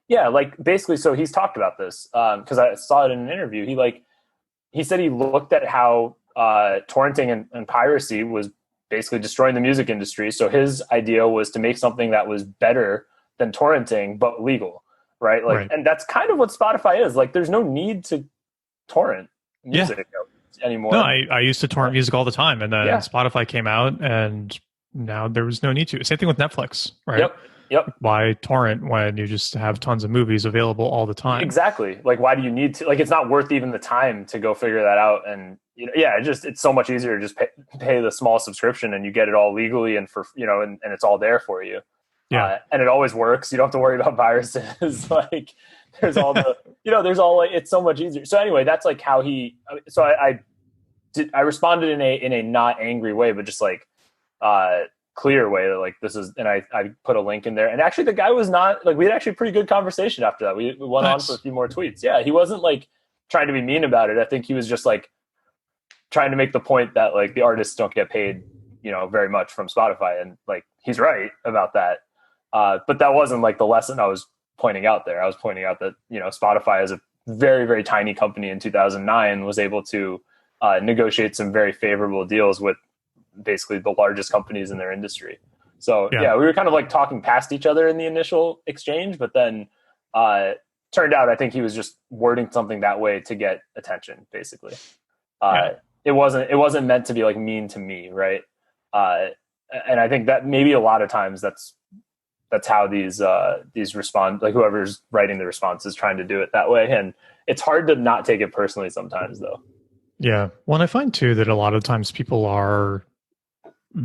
Speaker 2: yeah, like basically, so he's talked about this because I saw it in an interview. He said he looked at how torrenting and piracy was basically destroying the music industry. So his idea was to make something that was better than torrenting, but legal, right? Like, and that's kind of what Spotify is. Like, there's no need to torrent music anymore.
Speaker 1: No, I used to torrent music all the time, and then Spotify came out, and now there was no need to. Same thing with Netflix, right?
Speaker 2: Yep.
Speaker 1: Why torrent when you just have tons of movies available all the time?
Speaker 2: Exactly. Like, why do you need to? Like, it's not worth even the time to go figure that out. And it's so much easier to just pay the small subscription, and you get it all legally and for and it's all there for you.
Speaker 1: Yeah,
Speaker 2: and it always works. You don't have to worry about viruses. Like, there's all the there's all like it's so much easier. So anyway, that's like how he. So I responded in a not angry way, but just like clear way that like this is, and I put a link in there, and actually the guy was not like, we had actually a pretty good conversation after that. We went on for a few more tweets. Yeah, he wasn't like trying to be mean about it. I think he was just like trying to make the point that like the artists don't get paid very much from Spotify, and like he's right about that. But that wasn't like the lesson I was pointing out there. I was pointing out that Spotify as a very, very tiny company in 2009 was able to negotiate some very favorable deals with basically the largest companies in their industry. So we were kind of like talking past each other in the initial exchange, but then turned out I think he was just wording something that way to get attention, basically. It wasn't meant to be like mean to me, right? And I think that maybe a lot of times that's how these respond, like whoever's writing the response is trying to do it that way, and it's hard to not take it personally sometimes, though.
Speaker 1: Yeah, well, and I find too that a lot of times people are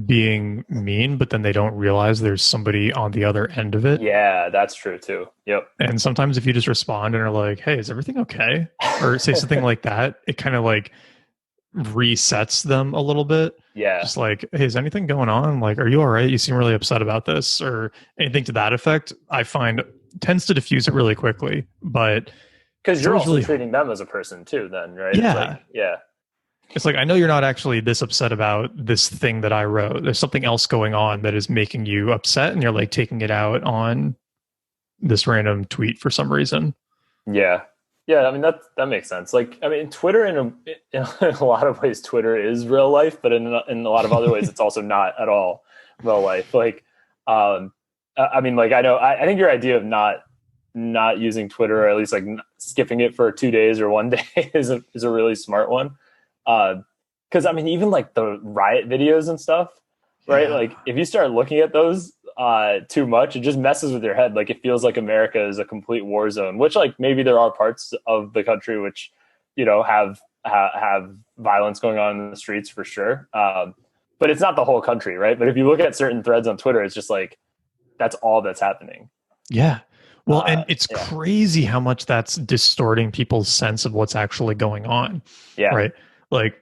Speaker 1: being mean, but then they don't realize there's somebody on the other end of it.
Speaker 2: Yeah, that's true too. Yep.
Speaker 1: And sometimes if you just respond and are like, "Hey, is everything okay?" or say something like that, it kind of like resets them a little bit.
Speaker 2: Yeah.
Speaker 1: Just like, "Hey, is anything going on? Like, are you all right? You seem really upset about this," or anything to that effect. I find tends to diffuse it really quickly, but
Speaker 2: because you're also treating them as a person too, then, right?
Speaker 1: Yeah.
Speaker 2: It's
Speaker 1: like, I know you're not actually this upset about this thing that I wrote. There's something else going on that is making you upset, and you're like taking it out on this random tweet for some reason.
Speaker 2: Yeah. I mean, that makes sense. Like, I mean, Twitter in a lot of ways, Twitter is real life, but in a lot of other ways, it's also not at all real life. Like, I mean, like, I think your idea of not using Twitter, or at least like skipping it for 2 days or 1 day is a really smart one. Because I mean, even like the riot videos and stuff, right? Like, if you start looking at those too much, it just messes with your head. Like, it feels like America is a complete war zone, which like maybe there are parts of the country which have violence going on in the streets for sure, but it's not the whole country, right? But if you look at certain threads on Twitter, it's just like that's all that's happening.
Speaker 1: Yeah. Well, and it's crazy how much that's distorting people's sense of what's actually going on.
Speaker 2: Yeah.
Speaker 1: Right. Like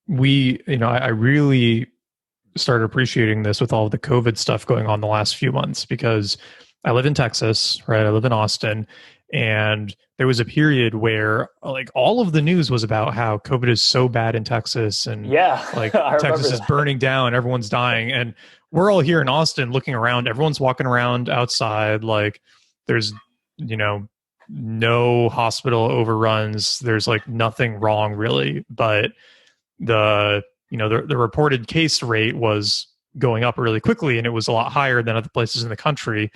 Speaker 1: I really started appreciating this with all of the COVID stuff going on the last few months, because I live in Texas, right? I live in Austin, and there was a period where like all of the news was about how COVID is so bad in Texas, and like Texas is burning down, everyone's dying. And we're all here in Austin looking around, everyone's walking around outside, like there's, no hospital overruns. There's like nothing wrong really, but the reported case rate was going up really quickly, and it was a lot higher than other places in the country.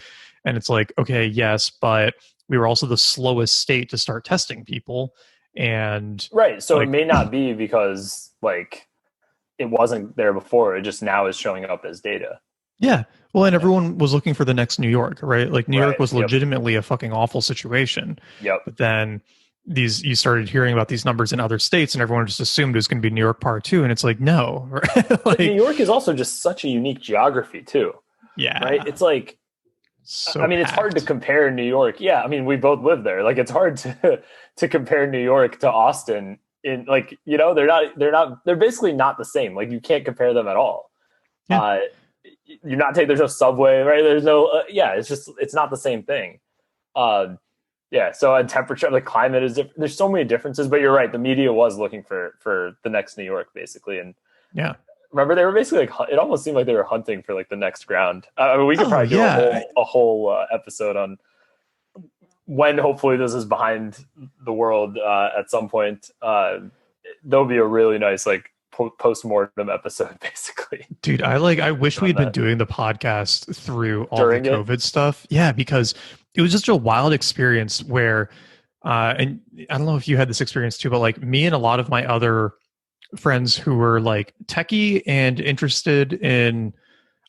Speaker 1: And it's like, okay, yes, but we were also the slowest state to start testing people. And
Speaker 2: right. So like, it may not be because like it wasn't there before. It just now is showing up as data.
Speaker 1: Yeah. Well, and everyone was looking for the next New York, right? Like New York was legitimately a fucking awful situation.
Speaker 2: Yep.
Speaker 1: But then you started hearing about these numbers in other states, and everyone just assumed it was going to be New York part 2. And it's like, no.
Speaker 2: Like, New York is also just such a unique geography too.
Speaker 1: Yeah.
Speaker 2: Right. It's like, I mean, it's hard to compare New York. Yeah. I mean, we both live there. Like, it's hard to compare New York to Austin in like, they're basically not the same. Like, you can't compare them at all.
Speaker 1: Yeah.
Speaker 2: You're not taking, there's no subway, right? There's no, it's not the same thing. So and temperature, the climate is different. There's so many differences, but you're right. The media was looking for the next New York, basically. And remember they were basically like, it almost seemed like they were hunting for like the next ground. I mean, we could probably do a whole episode on when hopefully this is behind the world at some point. There'll be a really nice like post-mortem episode, basically.
Speaker 1: Dude, I wish we'd been doing the podcast through all the COVID stuff. Yeah, because it was just a wild experience where, and I don't know if you had this experience too, but like me and a lot of my other friends who were like techie and interested in,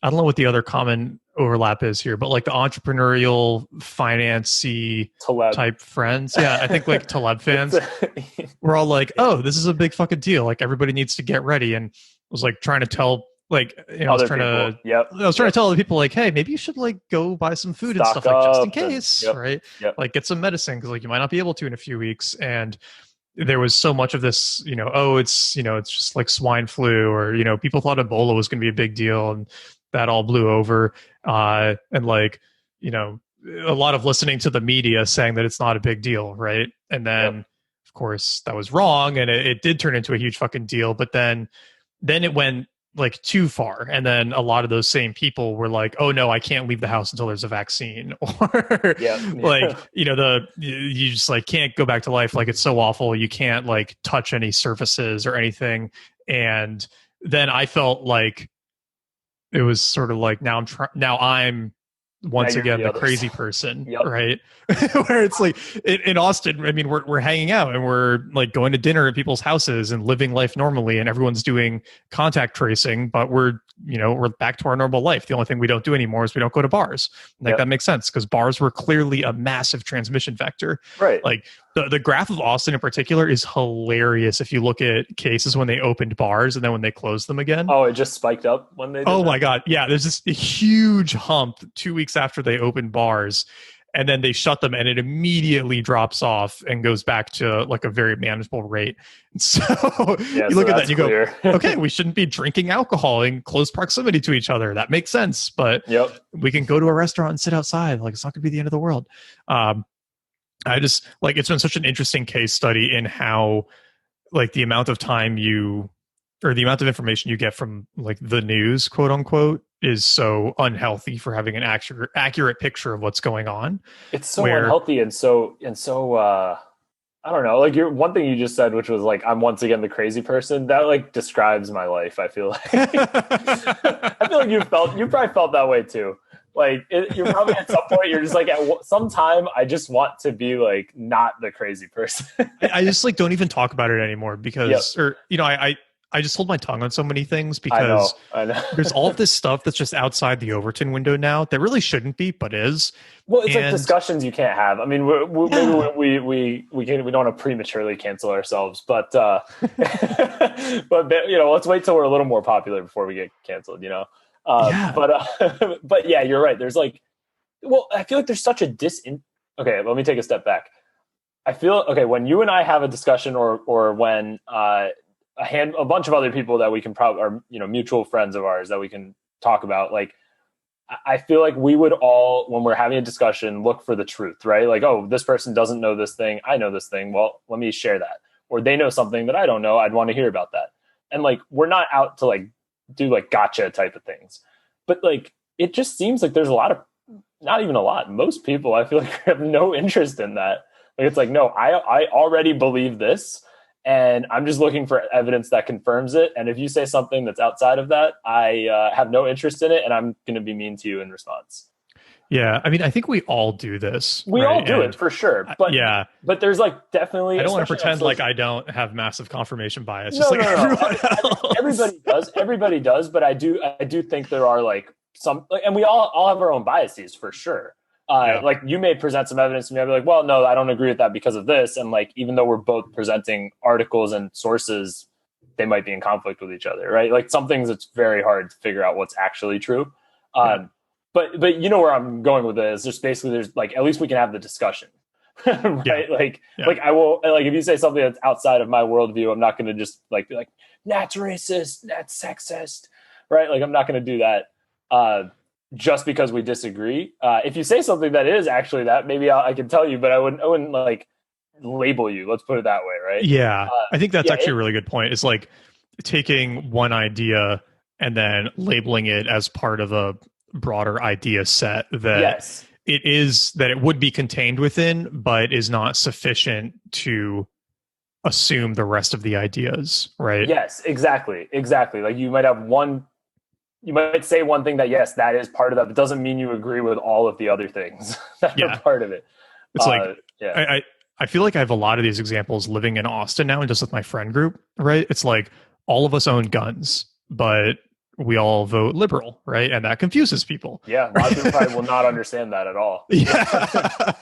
Speaker 1: I don't know what the other common overlap is here, but like the entrepreneurial, financy type friends. Yeah, I think like Taleb fans. We're all like, oh, this is a big fucking deal. Like everybody needs to get ready. And I was like trying to tell, like, you know, I was trying to tell other people like, hey, maybe you should like go buy some food and stuff, like just in case, right? Like get some medicine because like you might not be able to in a few weeks. And there was so much of this, you know, oh, it's, you know, it's just like swine flu, or, you know, people thought Ebola was going to be a big deal, and that all blew over. And like, you know, a lot of listening to the media saying that it's not a big deal, right? And then, of course, that was wrong, and it did turn into a huge fucking deal. But then it went like too far, and then a lot of those same people were like, oh no, I can't leave the house until there's a vaccine, or like, you know, you just like can't go back to life, like it's so awful, you can't like touch any surfaces or anything. And then I felt like it was sort of like now I'm once again the crazy person, right? Where it's like in Austin, I mean, we're hanging out and we're like going to dinner at people's houses and living life normally, and everyone's doing contact tracing, but we're back to our normal life. The only thing we don't do anymore is we don't go to bars. Like that makes sense, because bars were clearly a massive transmission vector, right? Like the graph of Austin in particular is hilarious if you look at cases when they opened bars and then when they closed them again.
Speaker 2: Oh, it just spiked up when they did
Speaker 1: my God. Yeah, there's this huge hump 2 weeks after they opened bars, and then they shut them and it immediately drops off and goes back to like a very manageable rate. And so you look at that and you go, okay, we shouldn't be drinking alcohol in close proximity to each other. That makes sense. But we can go to a restaurant and sit outside. Like, it's not going to be the end of the world. I just like, it's been such an interesting case study in how like the amount of time the amount of information you get from like the news, quote unquote, is so unhealthy for having an accurate picture of what's going on.
Speaker 2: It's so unhealthy and so I don't know, like one thing you just said, which was like, I'm once again the crazy person, that like describes my life. I feel like I feel like you probably felt that way too. Like you're probably at some point you're just like at some time I just want to be like not the crazy person.
Speaker 1: I just like don't even talk about it anymore because or you know I just hold my tongue on so many things because I know. There's all of this stuff that's just outside the Overton window now that really shouldn't be, but is.
Speaker 2: Well, it's like discussions you can't have. I mean, maybe we don't want to prematurely cancel ourselves, but but you know, let's wait till we're a little more popular before we get canceled. You know, but yeah, you're right. There's like, well, I feel like there's such a Okay, let me take a step back. I feel when you and I have a discussion, or when a bunch of other people that we can probably are, you know, mutual friends of ours that we can talk about, like, I feel like we would all, when we're having a discussion, look for the truth, right? Like, oh, this person doesn't know this thing, I know this thing, well, let me share that. Or they know something that I don't know, I'd want to hear about that. And like, we're not out to like do like gotcha type of things, but like, it just seems like there's not even a lot, most people I feel like have no interest in that. Like, it's like, no, I already believe this, and I'm just looking for evidence that confirms it. And if you say something that's outside of that, I have no interest in it, and I'm going to be mean to you in response.
Speaker 1: Yeah, I mean, I think we all do this.
Speaker 2: We all do it for sure. But but there's like definitely.
Speaker 1: I don't want to pretend like I don't have massive confirmation bias.
Speaker 2: No, everybody does. Everybody does. But I do think there are like some, and we all have our own biases for sure. Like you may present some evidence to me, I'll be like, well, no, I don't agree with that because of this. And like, even though we're both presenting articles and sources, they might be in conflict with each other, right? Like some things it's very hard to figure out what's actually true. But you know where I'm going with this. Just basically there's like, at least we can have the discussion, right? Like I will, like, if you say something that's outside of my worldview, I'm not going to just like be like, that's racist, that's sexist, right? Like, I'm not going to do that. Just because we disagree. If you say something that is actually that, maybe I can tell you, but I wouldn't like label you. Let's put it that way, right?
Speaker 1: Yeah, I think that's actually a really good point. It's like taking one idea and then labeling it as part of a broader idea set that
Speaker 2: yes.
Speaker 1: it would be contained within, but is not sufficient to assume the rest of the ideas, right?
Speaker 2: Yes, exactly. Like you might say one thing that, yes, that is part of that, but doesn't mean you agree with all of the other things that are part of it.
Speaker 1: It's I feel like I have a lot of these examples living in Austin now and just with my friend group, right? It's like all of us own guns, but we all vote liberal, right? And that confuses people.
Speaker 2: Yeah, a lot of people probably will not understand that at all.
Speaker 1: Yeah.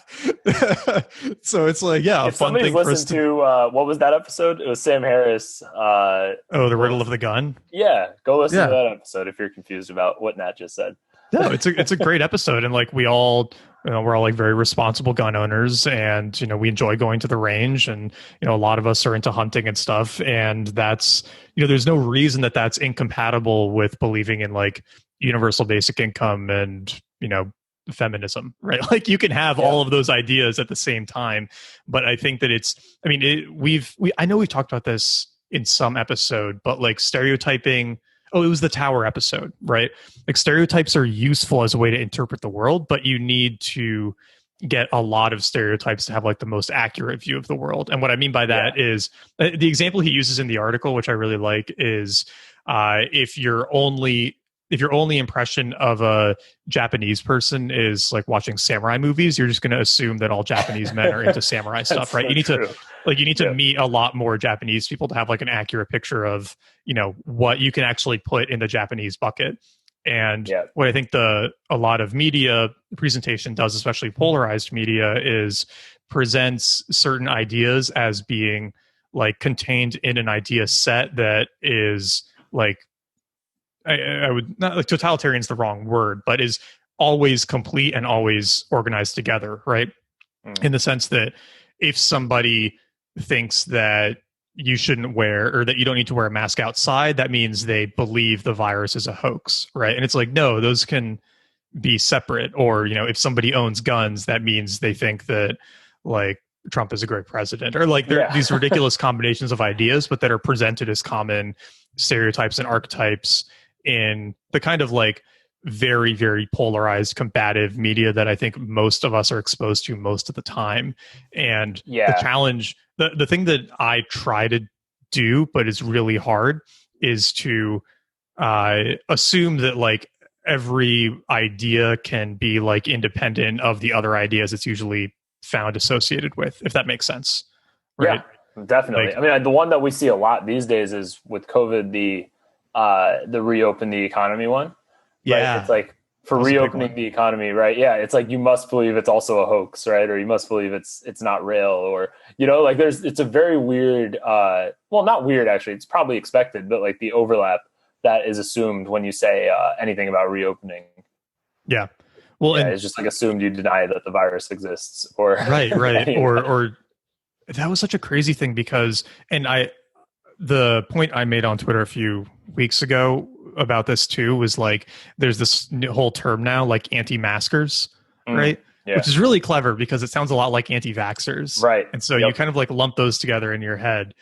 Speaker 1: So it's like, yeah,
Speaker 2: if somebody's listened to what was that episode? It was Sam Harris.
Speaker 1: The Riddle of the Gun.
Speaker 2: Yeah, go listen to that episode if you're confused about what Nat just said.
Speaker 1: No, it's a great episode, and like we're all like very responsible gun owners, and we enjoy going to the range, and a lot of us are into hunting and stuff, and that's there's no reason that that's incompatible with believing in like universal basic income and feminism, right? Like you can have all of those ideas at the same time, but I think that I know we've talked about this in some episode, but like stereotyping. Oh, it was the Tower episode, right? Like stereotypes are useful as a way to interpret the world, but you need to get a lot of stereotypes to have like the most accurate view of the world. And what I mean by that is the example he uses in the article, which I really like, is if your only impression of a Japanese person is like watching samurai movies, you're just going to assume that all Japanese men are into samurai stuff, right? You need to meet a lot more Japanese people to have like an accurate picture of, what you can actually put in the Japanese bucket. And what I think a lot of media presentation does, especially polarized media, is presents certain ideas as being like contained in an idea set that is like, I would not like totalitarian is the wrong word, but is always complete and always organized together, right? In the sense that if somebody thinks that you shouldn't wear or that you don't need to wear a mask outside, that means they believe the virus is a hoax, right? And it's like, no, those can be separate. Or, if somebody owns guns, that means they think that like Trump is a great president, or like there are these ridiculous combinations of ideas, but that are presented as common stereotypes and archetypes in the kind of like very, very polarized, combative media that I think most of us are exposed to most of the time. And the challenge, the thing that I try to do, but is really hard, is to assume that like every idea can be like independent of the other ideas it's usually found associated with, if that makes sense. Right?
Speaker 2: Yeah, definitely. Like, I mean, the one that we see a lot these days is with COVID, the reopen the economy one.
Speaker 1: Yeah.
Speaker 2: Right? It's like for reopening the economy, right? Yeah. It's like, you must believe it's also a hoax, right? Or you must believe it's not real, or, like it's a very weird, well, not weird, actually, it's probably expected, but like the overlap that is assumed when you say anything about reopening.
Speaker 1: Yeah. Well, and
Speaker 2: it's just like assumed you deny that the virus exists, or
Speaker 1: right. or that was such a crazy thing because, the point I made on Twitter a few weeks ago about this too was like, there's this whole term now, like anti-maskers, right? Yeah. Which is really clever because it sounds a lot like anti-vaxxers.
Speaker 2: Right.
Speaker 1: And so you kind of like lump those together in your head,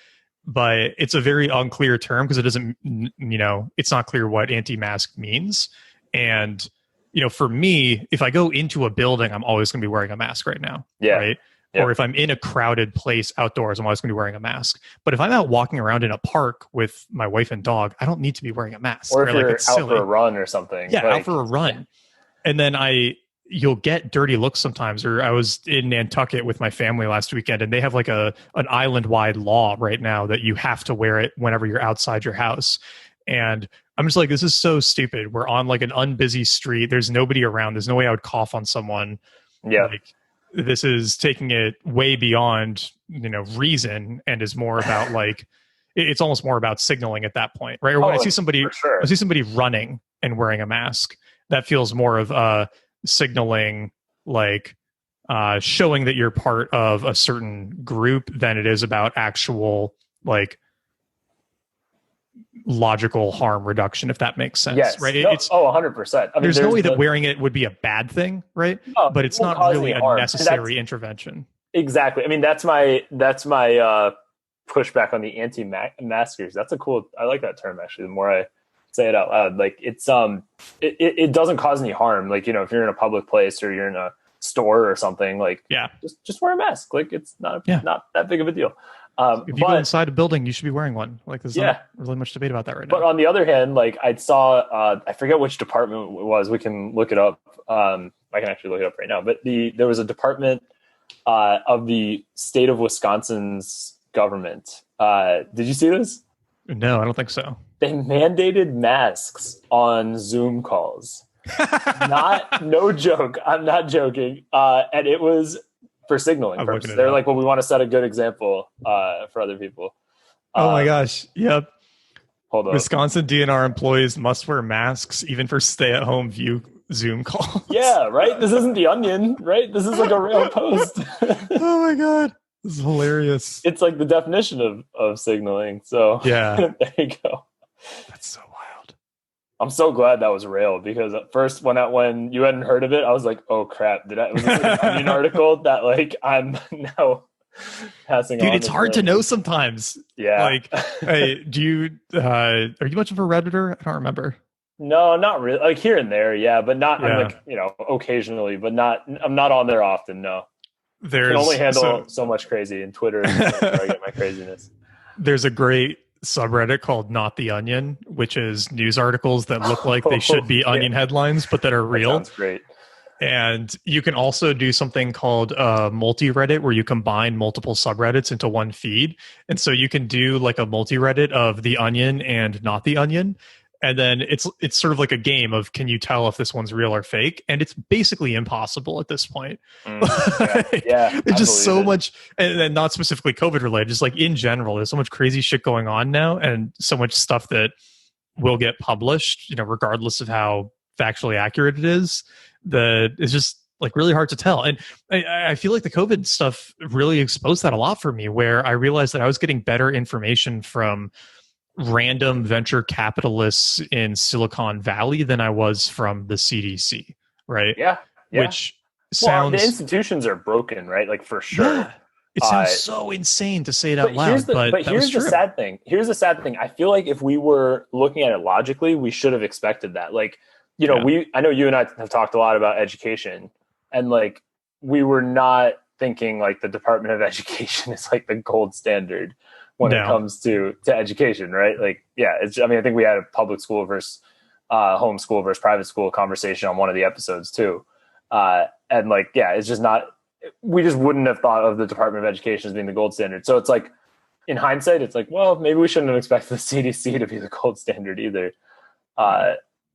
Speaker 1: but it's a very unclear term because it doesn't, it's not clear what anti-mask means. And, for me, if I go into a building, I'm always going to be wearing a mask right now. Yeah. Right. Yeah. Or if I'm in a crowded place outdoors, I'm always going to be wearing a mask. But if I'm out walking around in a park with my wife and dog, I don't need to be wearing a mask.
Speaker 2: Or if you're out for a run or something.
Speaker 1: Yeah, out for a run. And then you'll get dirty looks sometimes. Or I was in Nantucket with my family last weekend, and they have like an island-wide law right now that you have to wear it whenever you're outside your house. And I'm just like, this is so stupid. We're on like an unbusy street. There's nobody around. There's no way I would cough on someone.
Speaker 2: Yeah.
Speaker 1: Like, this is taking it way beyond, reason, and is more about like, it's almost more about signaling at that point, right? Or when I see somebody running and wearing a mask, that feels more of signaling, like showing that you're part of a certain group than it is about actual like logical harm reduction, if that makes sense.
Speaker 2: Yes.
Speaker 1: Right.
Speaker 2: No, 100%.
Speaker 1: There's no way that wearing it would be a bad thing, right? No, but it's not really a necessary intervention.
Speaker 2: Exactly. I mean, that's my pushback on the anti-maskers. I like that term, actually. The more I say it out loud. Like it doesn't cause any harm. Like, you know, if you're in a public place or you're in a store or something, like, just wear a mask. Like, it's not that big of a deal.
Speaker 1: If you go inside a building, you should be wearing one. Like, there's not really much debate about that right now.
Speaker 2: But on the other hand, like, I saw, I forget which department it was. We can look it up. I can actually look it up right now. But there was a department of the state of Wisconsin's government. Did you see this?
Speaker 1: No, I don't think so.
Speaker 2: They mandated masks on Zoom calls. No joke. I'm not joking. And it was for signaling purposes. They're like, well, we want to set a good example for other people.
Speaker 1: Oh my gosh. Yep.
Speaker 2: Hold on.
Speaker 1: Wisconsin DNR employees must wear masks even for stay-at-home view Zoom calls.
Speaker 2: Yeah, right? This isn't The Onion, right? This is like a real post.
Speaker 1: Oh my God. This is hilarious.
Speaker 2: It's like the definition of signaling. So
Speaker 1: yeah.
Speaker 2: There you go.
Speaker 1: That's so wild.
Speaker 2: I'm so glad that was real, because at first when you hadn't heard of it, I was like, oh crap, was this like an Onion article that like I'm now passing on?
Speaker 1: Dude, it's hard to know sometimes.
Speaker 2: Yeah.
Speaker 1: Like, hey, are you much of a Redditor? I don't remember.
Speaker 2: No, not really. Like here and there, yeah, but not. I'm like, you know, occasionally, but not. I'm not on there often. No, I can only handle so much crazy, and Twitter is where I get my craziness.
Speaker 1: There's a great subreddit called Not the Onion, which is news articles that look like they should be Onion headlines, but that are real.
Speaker 2: That sounds great.
Speaker 1: And you can also do something called multi-Reddit, where you combine multiple subreddits into one feed. And so you can do like a multi-Reddit of The Onion and Not the Onion. And then it's sort of like a game of, can you tell if this one's real or fake? And it's basically impossible at this point.
Speaker 2: Yeah.
Speaker 1: There's just so much, and not specifically COVID related, just like in general, there's so much crazy shit going on now, and so much stuff that will get published, you know, regardless of how factually accurate it is, that is just like really hard to tell. And I feel like the COVID stuff really exposed that a lot for me, where I realized that I was getting better information from random venture capitalists in Silicon Valley than I was from the CDC, right?
Speaker 2: Yeah.
Speaker 1: Which sounds...
Speaker 2: the institutions are broken, right? Like, for sure.
Speaker 1: Yeah. It sounds so insane to say it out loud, but
Speaker 2: here's the sad thing. Here's the sad thing. I feel like if we were looking at it logically, we should have expected that. Like, you know, I know you and I have talked a lot about education, and like, we were not thinking like the Department of Education is like the gold standard when it comes to education, right? Like, yeah, I think we had a public school versus homeschool versus private school conversation on one of the episodes too. And like, yeah, it's just not, we just wouldn't have thought of the Department of Education as being the gold standard. So it's like, in hindsight, it's like, well, maybe we shouldn't have expected the CDC to be the gold standard either.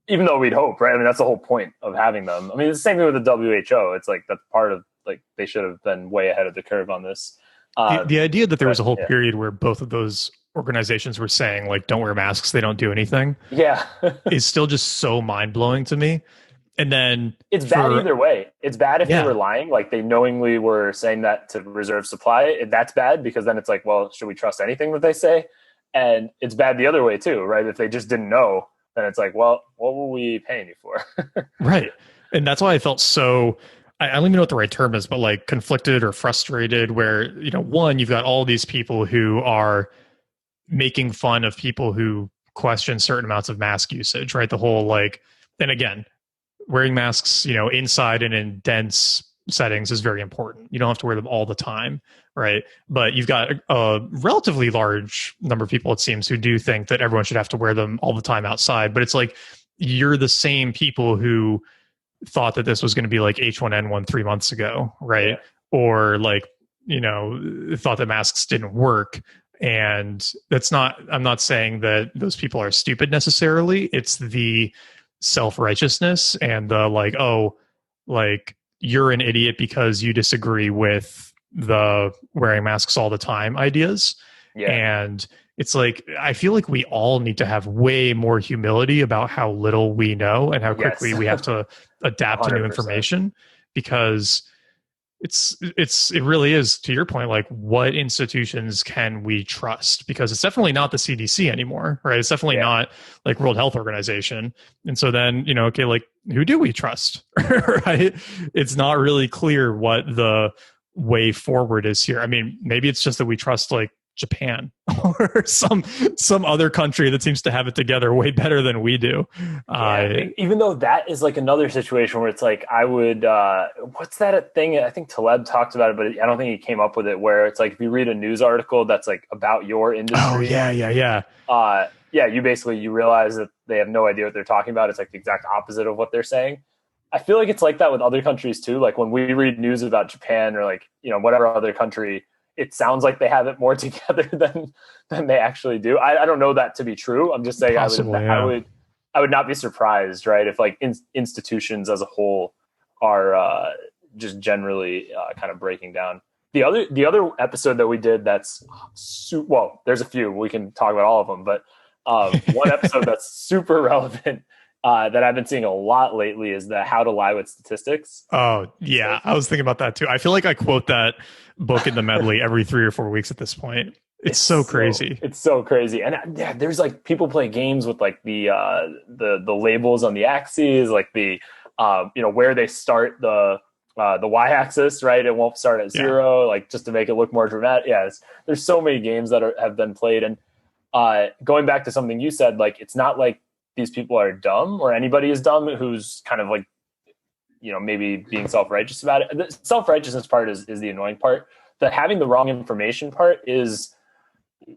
Speaker 2: Even though we'd hope, right? I mean, that's the whole point of having them. I mean, it's the same thing with the WHO. It's like, that's part of, like, they should have been way ahead of the curve on this.
Speaker 1: The idea that there was a whole period where both of those organizations were saying, like, don't wear masks, they don't do anything, is still just so mind-blowing to me. And then
Speaker 2: it's bad either way. It's bad if they were lying, like they knowingly were saying that to reserve supply. That's bad, because then it's like, well, should we trust anything that they say? And it's bad the other way too, right? If they just didn't know, then it's like, well, what were we paying you for?
Speaker 1: Right. And that's why I felt so... I don't even know what the right term is, but like conflicted or frustrated, where, you know, one, you've got all these people who are making fun of people who question certain amounts of mask usage, right? The whole like, and again, wearing masks, you know, inside and in dense settings is very important. You don't have to wear them all the time, right? But you've got a relatively large number of people, it seems, who do think that everyone should have to wear them all the time outside. But it's like, you're the same people who thought that this was going to be like H1N1 3 months ago, right? Yeah. Or like, you know, thought that masks didn't work. And that's not, I'm not saying that those people are stupid necessarily. It's the self-righteousness and the like, oh, like, you're an idiot because you disagree with the wearing masks all the time ideas. Yeah. And it's like, I feel like we all need to have way more humility about how little we know and how quickly we have to adapt 100%. To new information, because it really is, to your point, like, what institutions can we trust? Because it's definitely not the CDC anymore, right? It's definitely not like World Health Organization. And so then, you know, okay, like, who do we trust? Right? It's not really clear what the way forward is here. I mean, maybe it's just that we trust like Japan or some other country that seems to have it together way better than we do.
Speaker 2: Even though that is like another situation where it's like, I would, what's that thing? I think Taleb talked about it, but I don't think he came up with it, where it's like, if you read a news article that's like about your industry.
Speaker 1: Oh yeah.
Speaker 2: You realize that they have no idea what they're talking about. It's like the exact opposite of what they're saying. I feel like it's like that with other countries too. Like when we read news about Japan or like, whatever other country, it sounds like they have it more together than they actually do. I don't know that to be true. I'm just saying I would not be surprised, right, if like institutions as a whole are just generally kind of breaking down. The other episode that we did that's there's a few, we can talk about all of them, but one episode that's super relevant that I've been seeing a lot lately is the How to Lie with Statistics.
Speaker 1: Oh, yeah. I was thinking about that too. I feel like I quote that book in the medley every 3 or 4 weeks at this point. It's so crazy.
Speaker 2: It's so crazy. And there's like people play games with like the labels on the axes, like the, where they start the y-axis, right? It won't start at 0, like just to make it look more dramatic. Yeah, there's so many games that have been played. And going back to something you said, like, it's not like these people are dumb or anybody is dumb who's kind of like, maybe being self-righteous about it. The self-righteousness part is the annoying part. The having the wrong information part is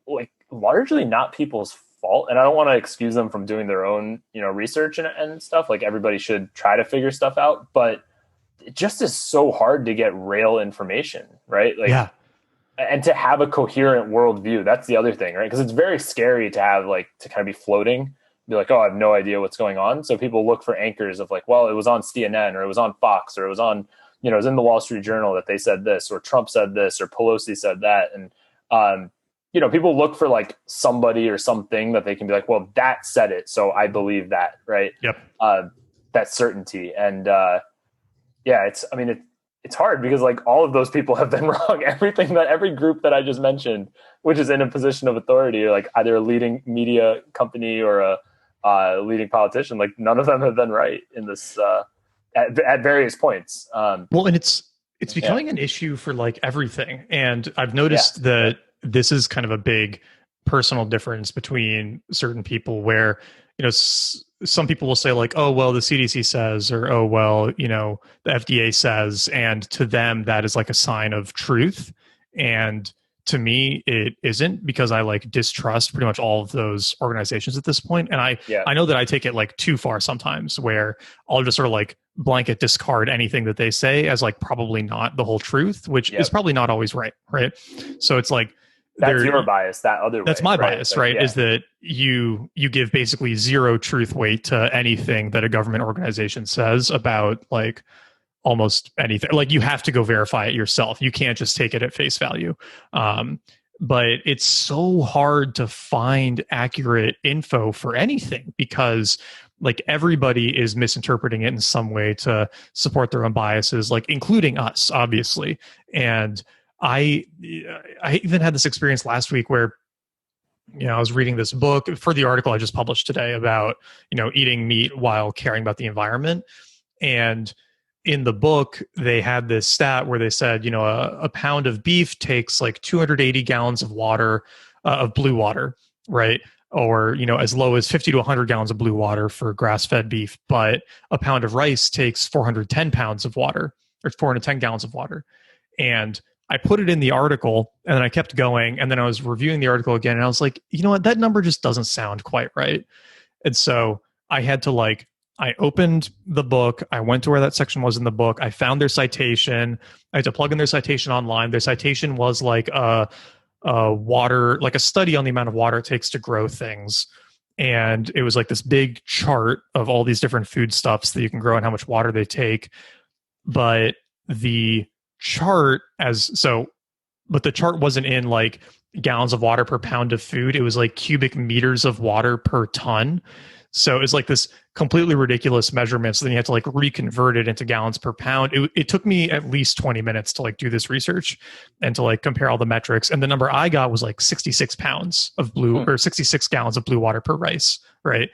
Speaker 2: like largely not people's fault. And I don't want to excuse them from doing their own, research and stuff. Like everybody should try to figure stuff out, but it just is so hard to get real information, right? Like, yeah. And to have a coherent worldview, that's the other thing, right? Because it's very scary to have like, to kind of be floating, be like, oh, I have no idea what's going on. So people look for anchors of like, well, it was on CNN or it was on Fox or it was on, it was in the Wall Street Journal that they said this, or Trump said this, or Pelosi said that. And, people look for like somebody or something that they can be like, well, that said it, so I believe that, right?
Speaker 1: Yep.
Speaker 2: That certainty. And it's hard because like all of those people have been wrong. Every group that I just mentioned, which is in a position of authority, or like either a leading media company or a leading politician, like none of them have been right in this at various points.
Speaker 1: And it's becoming an issue for like everything. And I've noticed that this is kind of a big personal difference between certain people where, some people will say like, oh, well, the CDC says, or, oh, well, the FDA says, and to them, that is like a sign of truth. And to me, it isn't, because I like distrust pretty much all of those organizations at this point. And I know that I take it like too far sometimes, where I'll just sort of like blanket discard anything that they say as like probably not the whole truth, which is probably not always right. So it's like,
Speaker 2: that's your bias. That other way,
Speaker 1: that's my bias, right? Is that you give basically zero truth weight to anything that a government organization says about like almost anything. Like you have to go verify it yourself. You can't just take it at face value. But it's so hard to find accurate info for anything, because like everybody is misinterpreting it in some way to support their own biases, like including us, obviously. And I even had this experience last week where, I was reading this book for the article I just published today about, eating meat while caring about the environment. And in the book, they had this stat where they said, a pound of beef takes like 280 gallons of water, of blue water, right? Or, as low as 50 to 100 gallons of blue water for grass-fed beef. But a pound of rice takes 410 pounds of water, or 410 gallons of water. And I put it in the article, and then I kept going, and then I was reviewing the article again, and I was like, you know what, that number just doesn't sound quite right. And so I had to I opened the book, I went to where that section was in the book, I found their citation, I had to plug in their citation online. Their citation was like a study on the amount of water it takes to grow things. And it was like this big chart of all these different foodstuffs that you can grow and how much water they take. But the chart but the chart wasn't in like gallons of water per pound of food. It was like cubic meters of water per ton. So it was like this completely ridiculous measurement. So then you had to like reconvert it into gallons per pound. It took me at least 20 minutes to like do this research and to like compare all the metrics. And the number I got was like 66 pounds of or 66 gallons of blue water per rice, right?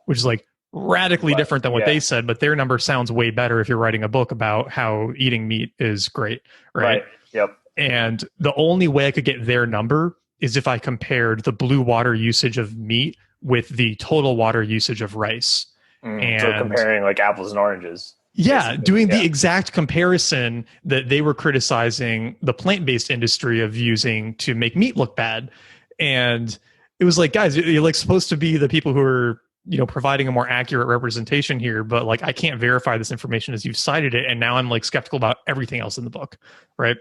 Speaker 1: Which is like radically different than what they said, but their number sounds way better if you're writing a book about how eating meat is great, right?
Speaker 2: Yep.
Speaker 1: And the only way I could get their number is if I compared the blue water usage of meat with the total water usage of rice.
Speaker 2: And so comparing like apples and oranges.
Speaker 1: Yeah, basically. Doing the exact comparison that they were criticizing the plant-based industry of using to make meat look bad. And it was like, guys, you're like supposed to be the people who are, providing a more accurate representation here, but like I can't verify this information as you've cited it, and now I'm like skeptical about everything else in the book, right?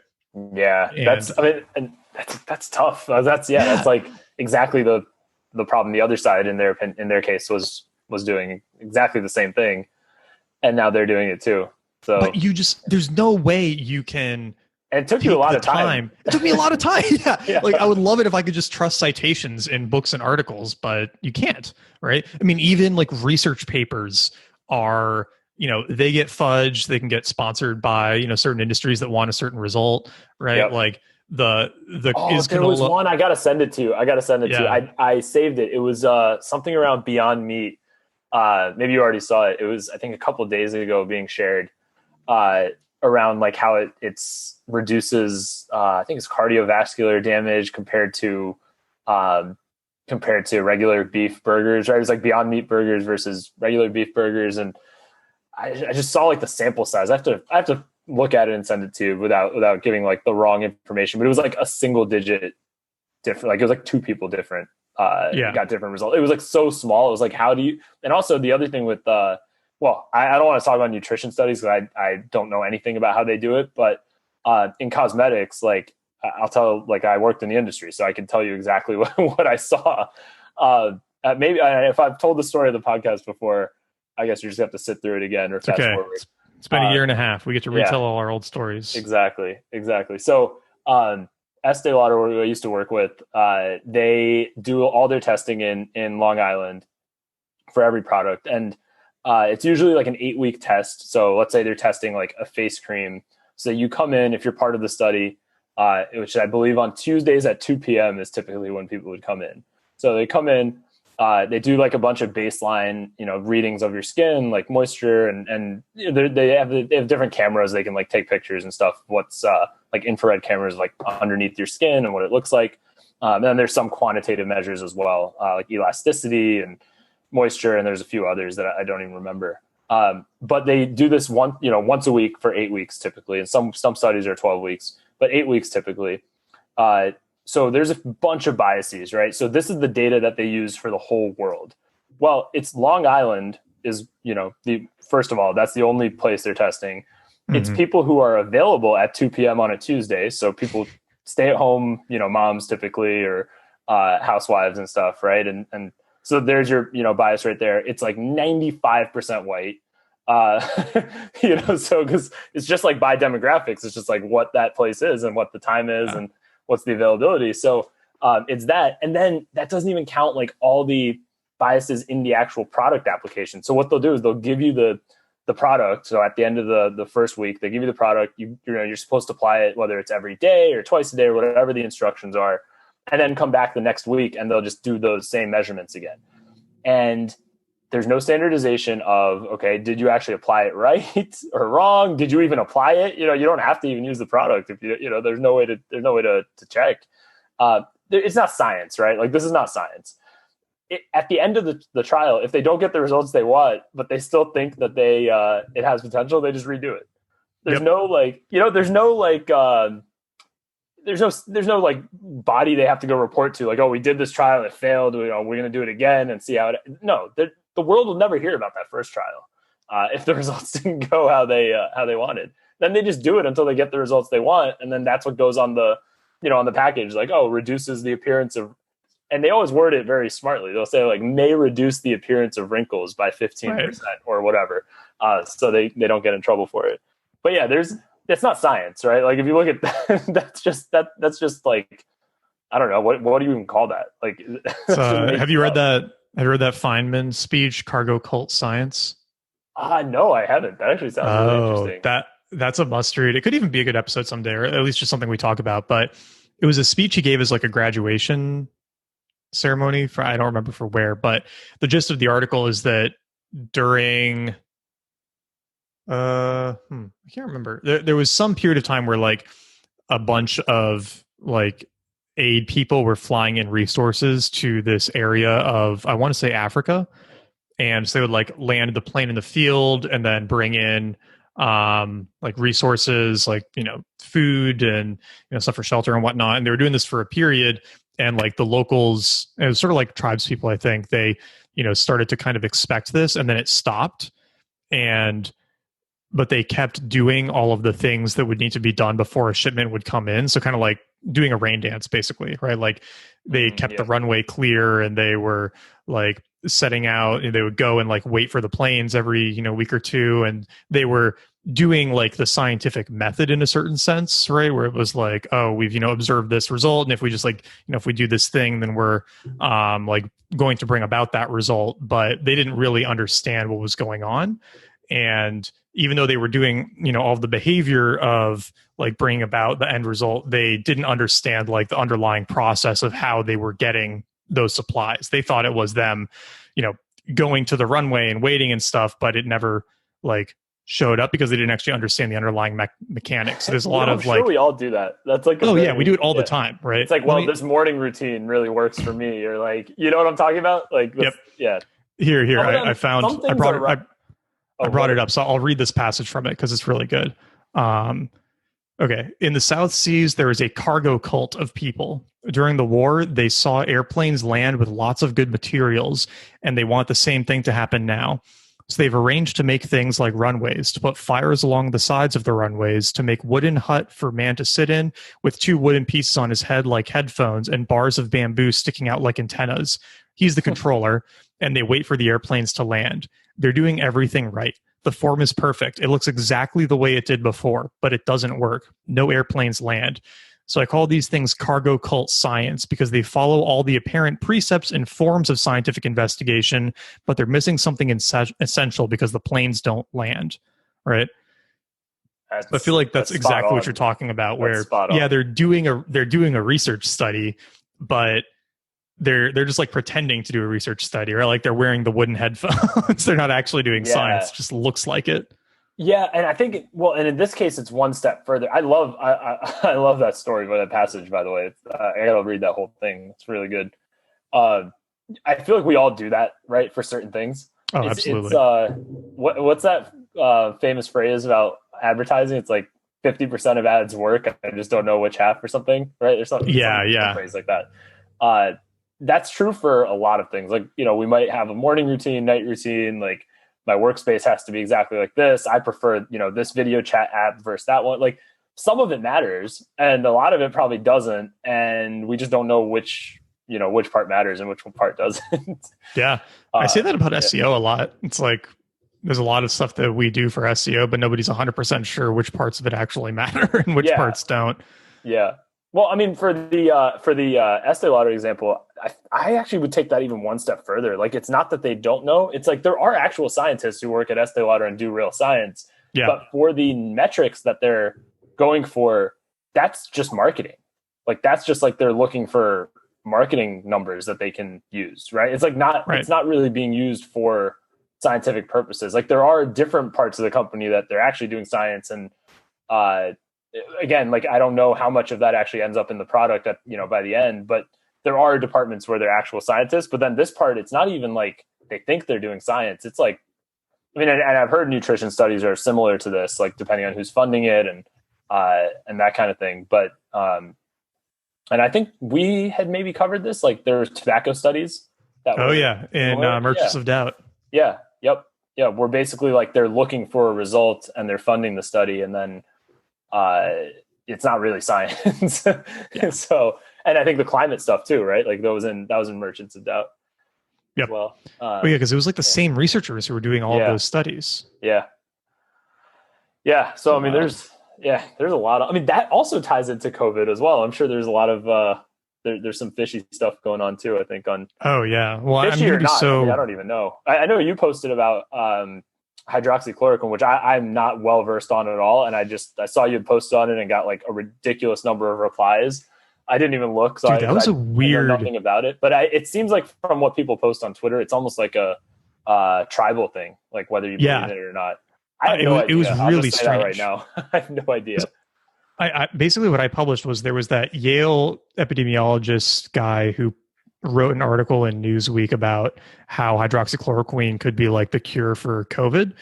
Speaker 2: Yeah, and that's tough. That's like exactly the problem the other side in their case was doing exactly the same thing. And now they're doing it too. So,
Speaker 1: but there's no way you can.
Speaker 2: And it took you a lot of time.
Speaker 1: It took me a lot of time. Yeah. Like I would love it if I could just trust citations in books and articles, but you can't, right? I mean, even like research papers are, they get fudged. They can get sponsored by, certain industries that want a certain result, right? Yep. Like there was
Speaker 2: one, I got to send it to you. I saved it. It was something around Beyond Meat. Maybe you already saw it. It was, I think, a couple of days ago being shared around like how it's reduces, I think it's cardiovascular damage compared to regular beef burgers, right? It's like Beyond Meat burgers versus regular beef burgers. And I just saw like the sample size. I have to look at it and send it to you without giving like the wrong information, but it was like a single digit different, like it was like two people different. Got different results. It was like so small. It was like, how do you, and also the other thing with, I don't want to talk about nutrition studies because I don't know anything about how they do it, but in cosmetics, like I'll tell, like I worked in the industry, so I can tell you exactly what I saw. Maybe if I've told the story of the podcast before, I guess you just have to sit through it again or fast forward.
Speaker 1: It's been a year and a half. We get to retell all our old stories.
Speaker 2: Exactly. So, Estee Lauder, where I used to work with, they do all their testing in Long Island for every product. And it's usually like an 8-week test. So let's say they're testing like a face cream. So you come in, if you're part of the study, which I believe on Tuesdays at 2 p.m. is typically when people would come in. So they come in, they do like a bunch of baseline, readings of your skin, like moisture, and they have different cameras. They can like take pictures and stuff. What's like infrared cameras like underneath your skin and what it looks like. And then there's some quantitative measures as well, like elasticity and moisture, and there's a few others that I don't even remember. But they do this once a week for 8 weeks typically, and some studies are 12 weeks, but 8 weeks typically. So there's a bunch of biases, right? So this is the data that they use for the whole world. Well, it's Long Island is, first of all, that's the only place they're testing. Mm-hmm. It's people who are available at 2 p.m. on a Tuesday. So people stay at home, moms typically, or housewives and stuff, right? And so there's your, bias right there. It's like 95% white. So because it's just like by demographics, it's just like what that place is and what the time is and what's the availability. So it's that. And then that doesn't even count like all the biases in the actual product application. So what they'll do is they'll give you the product. So at the end of the first week, they give you the product. You're supposed to apply it, whether it's every day or twice a day or whatever the instructions are, and then come back the next week and they'll just do those same measurements again. And there's no standardization of, okay, did you actually apply it right or wrong? Did you even apply it? You don't have to even use the product if there's no way to check. It's not science, right? Like this is not science. At the end of the trial, if they don't get the results they want, but they still think that it has potential, they just redo it. There's no body they have to go report to, like, oh, we did this trial, it failed, we're going to do it again and see how it. No, the world will never hear about that first trial if the results didn't go how they wanted. Then they just do it until they get the results they want, and then that's what goes on the package, like, oh, reduces the appearance of. And they always word it very smartly. They'll say like may reduce the appearance of wrinkles by 15% or whatever, so they don't get in trouble for it. But yeah, it's not science, right? Like if you look at that, that's just like, I don't know, what do you even call that? Like,
Speaker 1: have you read that? Have you read that Feynman speech, Cargo Cult Science?
Speaker 2: No, I haven't. That actually sounds really interesting.
Speaker 1: That's a must read. It could even be a good episode someday, or at least just something we talk about. But it was a speech he gave as like a graduation ceremony for, I don't remember for where, but the gist of the article is that during I can't remember, there was some period of time where like a bunch of like aid people were flying in resources to this area of, I want to say, Africa. And so they would like land the plane in the field and then bring in like resources, like, you know, food and, you know, stuff for shelter and whatnot. And they were doing this for a period. And like the locals, it was sort of like tribes people, I think, they, you know, started to kind of expect this, and then it stopped. But they kept doing all of the things that would need to be done before a shipment would come in. So kind of like doing a rain dance, basically, right? Like they kept the runway clear, and they were like setting out, and they would go and like wait for the planes every, you know, week or two. And they were doing like the scientific method in a certain sense, right? Where it was like, oh, we've, you know, observed this result. And if we just like, you know, if we do this thing, then we're like going to bring about that result. But they didn't really understand what was going on. And even though they were doing, you know, all of the behavior of like bringing about the end result, they didn't understand like the underlying process of how they were getting those supplies. They thought it was them, you know, going to the runway and waiting and stuff, but it never like showed up because they didn't actually understand the underlying mechanics. So there's a lot of
Speaker 2: like, we all do that. That's like,
Speaker 1: we do it all the time, right?
Speaker 2: It's like, well, this morning routine really works for me, or like, you know what I'm talking about? Like, this, yeah.
Speaker 1: Here, I brought it up, so I'll read this passage from it because it's really good. Okay. In the South Seas, there is a cargo cult of people. During the war, they saw airplanes land with lots of good materials, and they want the same thing to happen now. So they've arranged to make things like runways, to put fires along the sides of the runways, to make wooden hut for man to sit in with 2 wooden pieces on his head like headphones and bars of bamboo sticking out like antennas. He's the controller, and they wait for the airplanes to land. They're doing everything right. The form is perfect. It looks exactly the way it did before, but it doesn't work. No airplanes land. So I call these things cargo cult science because they follow all the apparent precepts and forms of scientific investigation, but they're missing something essential because the planes don't land, right? I feel like that's exactly what you're talking about, where they're doing a research study, but they're just like pretending to do a research study, or like they're wearing the wooden headphones. They're not actually doing science. It just looks like it.
Speaker 2: Yeah, and I think and in this case, it's one step further. I love that story, that passage. By the way, I gotta read that whole thing. It's really good. I feel like we all do that, right, for certain things.
Speaker 1: Oh, absolutely.
Speaker 2: What's that famous phrase about advertising? It's like 50% of ads work. I just don't know which half, or something, right? There's something. Some phrase like that. That's true for a lot of things. Like, you know, we might have a morning routine, night routine. Like, my workspace has to be exactly like this. I prefer, you know, this video chat app versus that one. Like, some of it matters, and a lot of it probably doesn't. And we just don't know which part matters and which part doesn't.
Speaker 1: Yeah. I say that about SEO a lot. It's like, there's a lot of stuff that we do for SEO, but nobody's 100% sure which parts of it actually matter and which parts don't.
Speaker 2: Yeah. Well, I mean, for the Estee Lauder example, I actually would take that even one step further. Like, it's not that they don't know. It's like there are actual scientists who work at Estee Lauder and do real science. Yeah. But for the metrics that they're going for, that's just marketing. Like, that's just like they're looking for marketing numbers that they can use, right? It's like it's not really being used for scientific purposes. Like, there are different parts of the company that they're actually doing science, and again, like, I don't know how much of that actually ends up in the product at, you know, by the end, but there are departments where they're actual scientists. But then this part, it's not even like they think they're doing science. It's like, I mean, and I've heard nutrition studies are similar to this, like depending on who's funding it and that kind of thing. But and I think we had maybe covered this, like there's tobacco studies.
Speaker 1: In Merchants of Doubt.
Speaker 2: Yeah. Yep. Yeah. We're basically like, they're looking for a result and they're funding the study, and then it's not really science. So, and I think the climate stuff too, right? Like that was in Merchants of Doubt.
Speaker 1: Yep.
Speaker 2: As well.
Speaker 1: Because it was like the same researchers who were doing all of those studies.
Speaker 2: Yeah. Yeah. So, I mean, there's a lot of, I mean, that also ties into COVID as well. I'm sure there's a lot of, there's some fishy stuff going on too, I think on.
Speaker 1: Oh yeah. Well,
Speaker 2: fishy or not, I mean, I don't even know. I know you posted about, hydroxychloroquine, which I'm not well versed on at all. And I saw you had posted on it and got like a ridiculous number of replies. I didn't even look. So
Speaker 1: that was a weird.
Speaker 2: I know nothing about it, but it seems like from what people post on Twitter, it's almost like a tribal thing, like whether you believe in it or not. I have no idea.
Speaker 1: It was really strange
Speaker 2: right now. I have no idea.
Speaker 1: I basically what I published was there was that Yale epidemiologist guy who wrote an article in Newsweek about how hydroxychloroquine could be like the cure for COVID.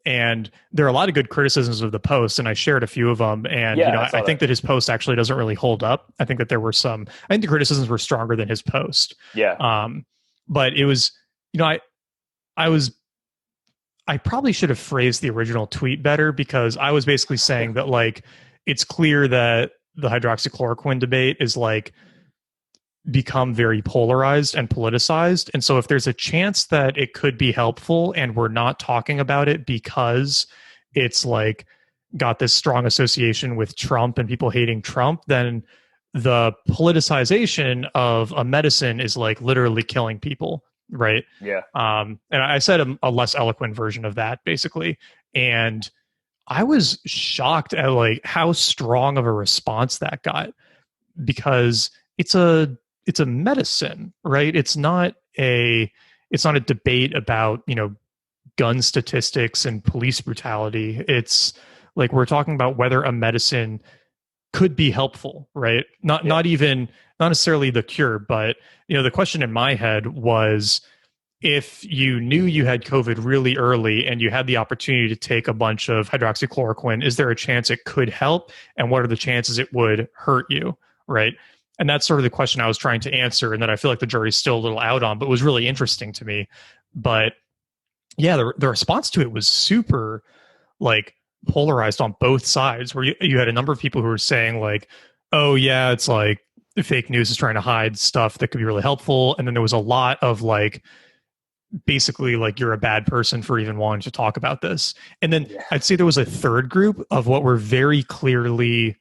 Speaker 1: And there are a lot of good criticisms of the post, and I shared a few of them. And I think that his post actually doesn't really hold up. I think that there were some. I think the criticisms were stronger than his post.
Speaker 2: Yeah.
Speaker 1: But it was, I probably should have phrased the original tweet better, because I was basically saying that like it's clear that the hydroxychloroquine debate is like become very polarized and politicized. And so if there's a chance that it could be helpful and we're not talking about it because it's like got this strong association with Trump and people hating Trump, then the politicization of a medicine is like literally killing people. Right.
Speaker 2: Yeah.
Speaker 1: And I said a less eloquent version of that basically. And I was shocked at like how strong of a response that got, because it's a medicine, right? It's not a debate about, gun statistics and police brutality. It's like we're talking about whether a medicine could be helpful, right? Not necessarily the cure, but the question in my head was, if you knew you had COVID really early and you had the opportunity to take a bunch of hydroxychloroquine, is there a chance it could help? And what are the chances it would hurt you, right? And that's sort of the question I was trying to answer, and that I feel like the jury's still a little out on, but was really interesting to me. But yeah, the response to it was super like polarized on both sides, where you had a number of people who were saying like, oh yeah, it's like fake news is trying to hide stuff that could be really helpful. And then there was a lot of like, basically like you're a bad person for even wanting to talk about this. And then I'd say there was a third group of what were very clearly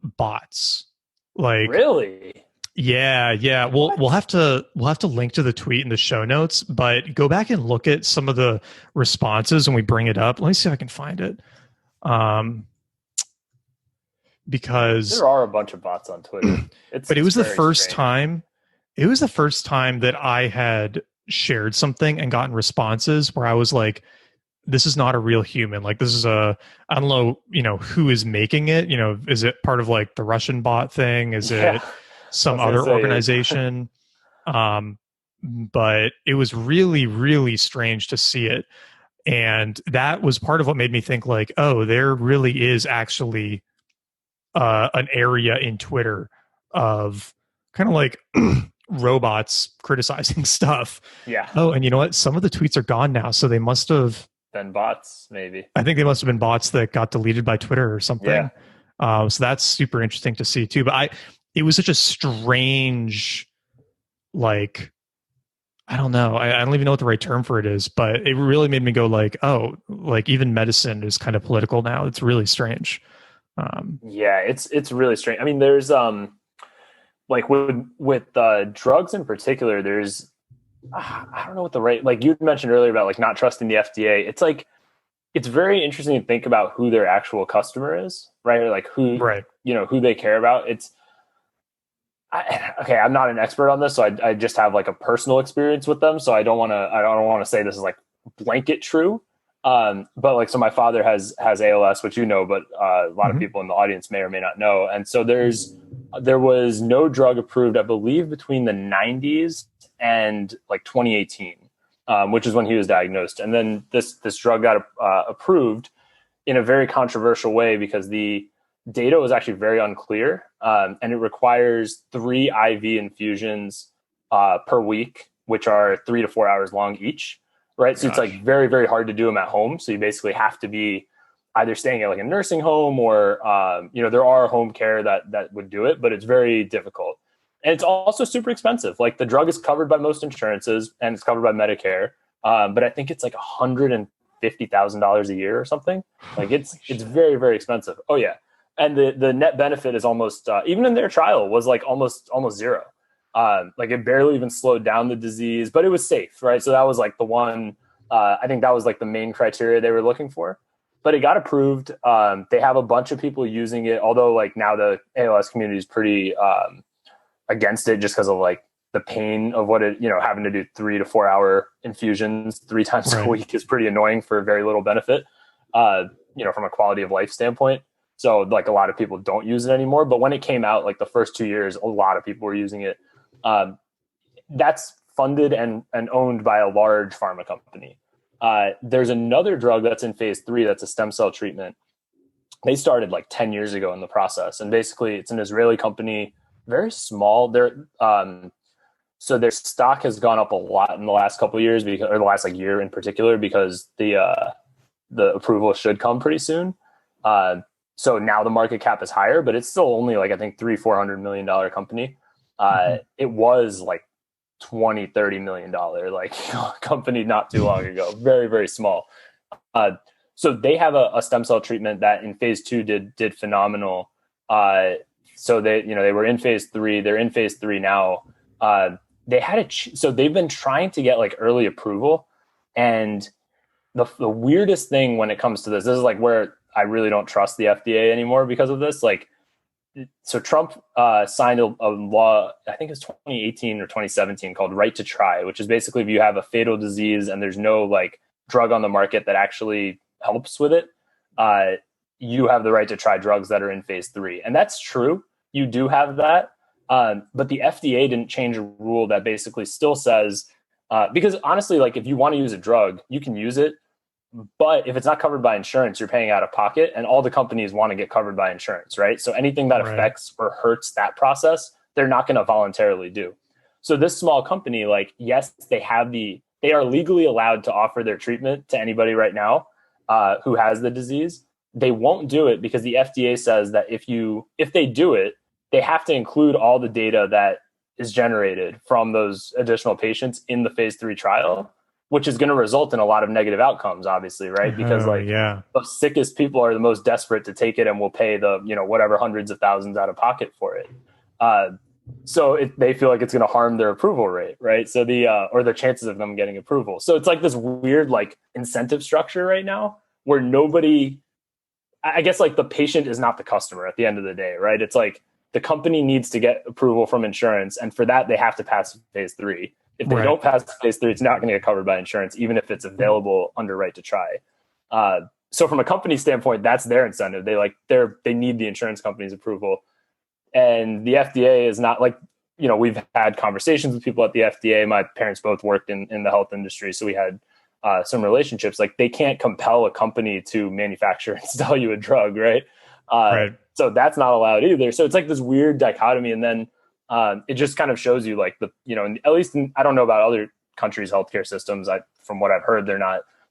Speaker 1: bots. Like,
Speaker 2: really?
Speaker 1: Yeah. We'll have to link to the tweet in the show notes, but go back and look at some of the responses when we bring it up. Let me see if I can find it. Because
Speaker 2: there are a bunch of bots on Twitter.
Speaker 1: But it was the first time. It was the first time that I had shared something and gotten responses where I was like, this is not a real human. Like, this is I don't know, who is making it? Is it part of like the Russian bot thing? Is it some other organization? But it was really, really strange to see it. And that was part of what made me think like, oh, there really is actually an area in Twitter of kind of like robots criticizing stuff.
Speaker 2: Yeah.
Speaker 1: Oh, and you know what? Some of the tweets are gone now, so they must have
Speaker 2: been bots, maybe.
Speaker 1: I think they must have been bots that got deleted by Twitter or something. Yeah. So that's super interesting to see too. But it was such a strange, like, I don't know. I don't even know what the right term for it is, but it really made me go like, oh, like even medicine is kind of political now. It's really strange.
Speaker 2: Yeah, it's really strange. I mean, there's like with drugs in particular, there's I don't know what the right, like you mentioned earlier about like not trusting the FDA. It's like, it's very interesting to think about who their actual customer is, right? Or like who, right, who they care about. Okay, I'm not an expert on this, so I just have like a personal experience with them. So I don't want to say this is like blanket true. But like, so my father has ALS, which but a lot of people in the audience may or may not know. And so there was no drug approved, I believe, between the 90s and like 2018, which is when he was diagnosed. And then this drug got approved in a very controversial way because the data was actually very unclear. And it requires 3 IV infusions per week, which are 3 to 4 hours long each. Right. So it's like very, very hard to do them at home. So you basically have to be either staying at like a nursing home or, there are home care that would do it, but it's very difficult. And it's also super expensive. Like the drug is covered by most insurances and it's covered by Medicare. But I think it's like $150,000 a year or something. Like it's very, very expensive. Oh yeah. And the net benefit is almost, even in their trial was like almost zero. Like it barely even slowed down the disease, but it was safe, right? So that was like the one, I think that was like the main criteria they were looking for, but it got approved. They have a bunch of people using it, although like now the ALS community is pretty against it just because of like the pain of what it, having to do 3 to 4 hour infusions 3 times a week is pretty annoying for very little benefit, from a quality of life standpoint. So like a lot of people don't use it anymore. But when it came out, like the first 2 years, a lot of people were using it. That's funded and owned by a large pharma company. There's another drug that's in phase 3 that's a stem cell treatment. They started like 10 years ago in the process. And basically it's an Israeli company, very small. So their stock has gone up a lot in the last couple of years, because, or the last like year in particular, because the approval should come pretty soon. So now the market cap is higher, but it's still only like, I think $300-400 million company. It was like $20-30 million like company not too long ago. Very, very small. So they have a stem cell treatment that in phase 2 did phenomenal. So they were in phase 3. They're in phase 3 now. So they've been trying to get like early approval. And the weirdest thing when it comes to this is like where I really don't trust the FDA anymore because of this. Like, so Trump signed a law, I think it's 2018 or 2017, called Right to Try, which is basically if you have a fatal disease and there's no like drug on the market that actually helps with it, you have the right to try drugs that are in phase 3. And that's true. You do have that. But the FDA didn't change a rule that basically still says, because honestly, like if you want to use a drug, you can use it. But if it's not covered by insurance, you're paying out of pocket, and all the companies want to get covered by insurance, right? So anything that affects or hurts that process, they're not going to voluntarily do. So this small company, like, yes, they are legally allowed to offer their treatment to anybody right now who has the disease. They won't do it because the FDA says that if they do it, they have to include all the data that is generated from those additional patients in the phase 3 trial, which is going to result in a lot of negative outcomes, obviously, right? Because the sickest people are the most desperate to take it and will pay the, whatever hundreds of thousands out of pocket for it. So they feel like it's going to harm their approval rate, right? So or the chances of them getting approval. So it's like this weird like incentive structure right now where I guess like the patient is not the customer at the end of the day, right? It's like the company needs to get approval from insurance, and for that they have to pass phase 3. If they don't pass phase 3, it's not going to get covered by insurance, even if it's available under Right to Try. So from a company standpoint, that's their incentive. They need the insurance company's approval. And the FDA is not like, we've had conversations with people at the FDA. My parents both worked in the health industry, so we had some relationships. Like they can't compel a company to manufacture and sell you a drug, right? So that's not allowed either. So it's like this weird dichotomy. And then it just kind of shows you like at least I don't know about other countries' healthcare systems. From what I've heard,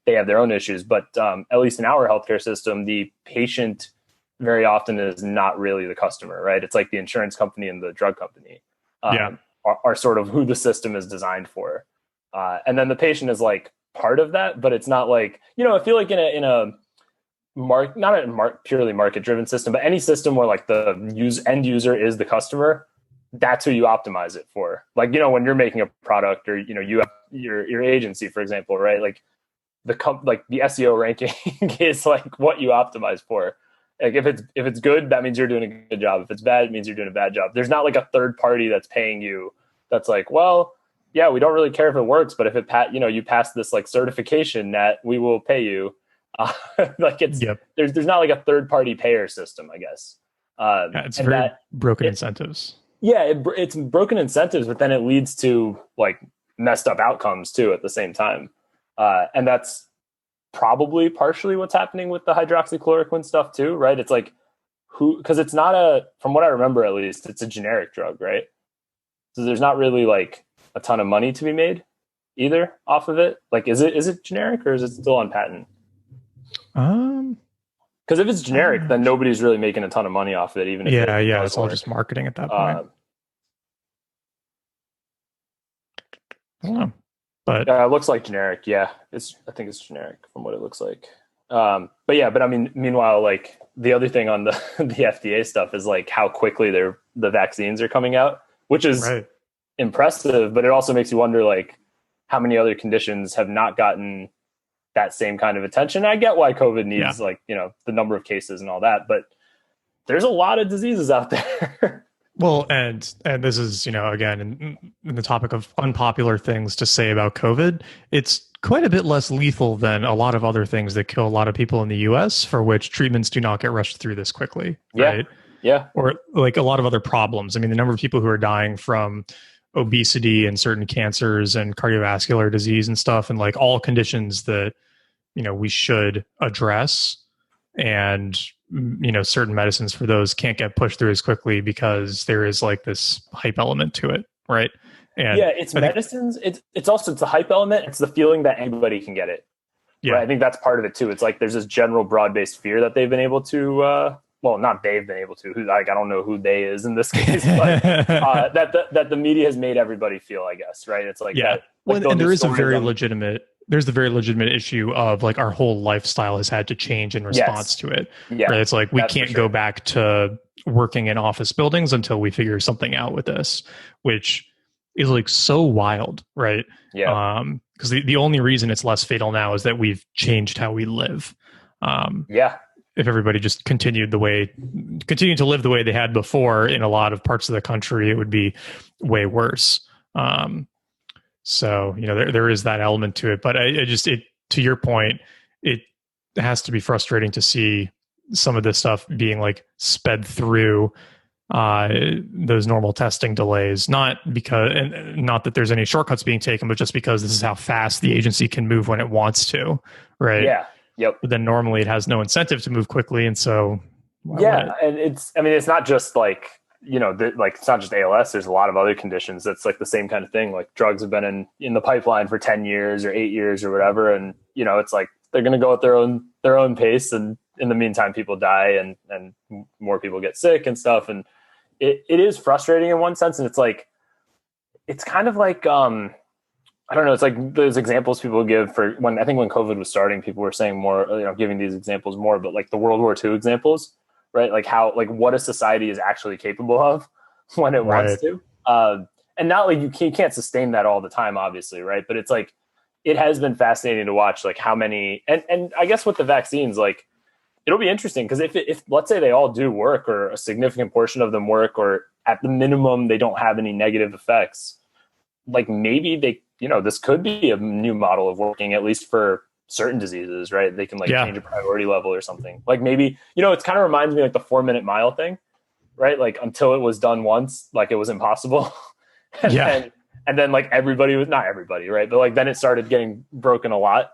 Speaker 2: they have their own issues, but at least in our healthcare system, the patient very often is not really the customer, right? It's like the insurance company and the drug company are sort of who the system is designed for. And then the patient is like part of that, but it's not like, I feel like in a not a purely market driven system, but any system where like the end user is the customer, that's who you optimize it for. Like, when you're making a product or, you have your agency, for example, right? Like the SEO ranking is like what you optimize for. Like if it's good, that means you're doing a good job. If it's bad, it means you're doing a bad job. There's not like a third party that's paying you. That's like, well, yeah, we don't really care if it works, but if you pass this like certification, that we will pay you. Like there's not like a third party payer system, I guess.
Speaker 1: It's very broken incentives.
Speaker 2: Yeah, it's broken incentives, but then it leads to like messed up outcomes too at the same time. And that's probably partially what's happening with the hydroxychloroquine stuff too, right? It's like because it's not from what I remember at least, it's a generic drug, right? So there's not really like a ton of money to be made either off of it. Like, is it generic or is it still on patent? Because if it's generic, then nobody's really making a ton of money off it, even if
Speaker 1: it's all just marketing at that point. I don't know, but
Speaker 2: it looks like generic. Yeah, I think it's generic from what it looks like. But I mean, meanwhile, like the other thing on the FDA stuff is like how quickly the vaccines are coming out, which is impressive. But it also makes you wonder like how many other conditions have not gotten that same kind of attention. I get why COVID needs like, the number of cases and all that, but there's a lot of diseases out there.
Speaker 1: Well, and this is, again, in the topic of unpopular things to say about COVID, it's quite a bit less lethal than a lot of other things that kill a lot of people in the US, for which treatments do not get rushed through this quickly. Right?
Speaker 2: Yeah.
Speaker 1: Or like a lot of other problems. I mean, the number of people who are dying from obesity and certain cancers and cardiovascular disease and stuff, and like all conditions that, we should address, and, certain medicines for those can't get pushed through as quickly because there is like this hype element to it. Right. And
Speaker 2: yeah, it's medicines. It's also the hype element. It's the feeling that anybody can get it. Yeah. Right? I think that's part of it too. It's like there's this general broad-based fear that they've been able to, well, not they've been able to, I don't know who they is in this case, but that the media has made everybody feel, I guess, right? It's like, that, like
Speaker 1: and there is a very there's the very legitimate issue of like our whole lifestyle has had to change in response to it. Yeah. Right? It's like, we can't go back to working in office buildings until we figure something out with this, which is like so wild, right?
Speaker 2: Yeah.
Speaker 1: Because the only reason it's less fatal now is that we've changed how we live. If everybody just continued to live the way they had before in a lot of parts of the country, it would be way worse. So, there is that element to it, but to your point, it has to be frustrating to see some of this stuff being like sped through those normal testing delays, not that there's any shortcuts being taken, but just because this is how fast the agency can move when it wants to. Right.
Speaker 2: Yeah. Yep.
Speaker 1: But then normally it has no incentive to move quickly. And so,
Speaker 2: and it's not just like, it's not just ALS. There's a lot of other conditions that's like the same kind of thing. Like drugs have been in the pipeline for 10 years or 8 years or whatever. And, it's like, they're going to go at their own pace. And in the meantime, people die and more people get sick and stuff. And it is frustrating in one sense. And it's like, it's kind of like, I don't know. It's like those examples people give for when COVID was starting, people were saying more, giving these examples more, but like the World War II examples, right? Like how, like what a society is actually capable of when it wants to. And not like you can't sustain that all the time, obviously. Right. But it's like, it has been fascinating to watch like how many, and I guess with the vaccines, like it'll be interesting because if let's say they all do work or a significant portion of them work, or at the minimum, they don't have any negative effects, like maybe they, this could be a new model of working, at least for certain diseases, right? They can change a priority level or something. Like maybe, it kind of reminds me like the 4-minute mile thing, right? Like until it was done once, like it was impossible. and then like everybody was, not everybody, right? But like then it started getting broken a lot.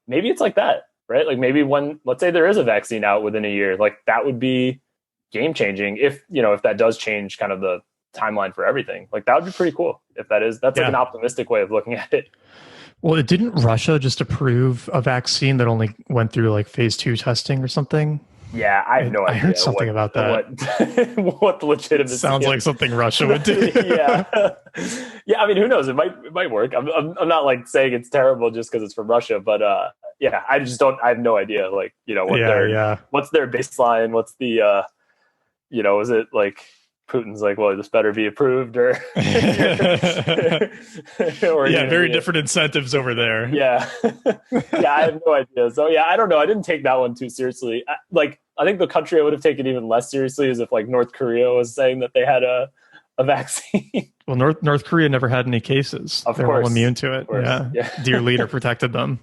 Speaker 2: Maybe it's like that, right? Like maybe when, let's say there is a vaccine out within a year, like that would be game changing if that does change kind of the timeline for everything. Like that would be pretty cool if that's like an optimistic way of looking at it.
Speaker 1: Well, didn't Russia just approve a vaccine that only went through like phase 2 testing or something?
Speaker 2: Yeah, I have no idea.
Speaker 1: I heard something about that.
Speaker 2: What the legitimacy
Speaker 1: sounds like something Russia would do.
Speaker 2: Yeah. I mean, who knows? It might work. I'm not like saying it's terrible just because it's from Russia, but I just don't. I have no idea. Like what's their baseline? What's the is it like Putin's like, well, this better be approved or
Speaker 1: very different incentives over there.
Speaker 2: Yeah. I have no idea. So I don't know. I didn't take that one too seriously. I think the country I would have taken even less seriously is if like North Korea was saying that they had a vaccine.
Speaker 1: Well, North Korea never had any cases. They're all immune to it. Yeah. Dear leader protected them.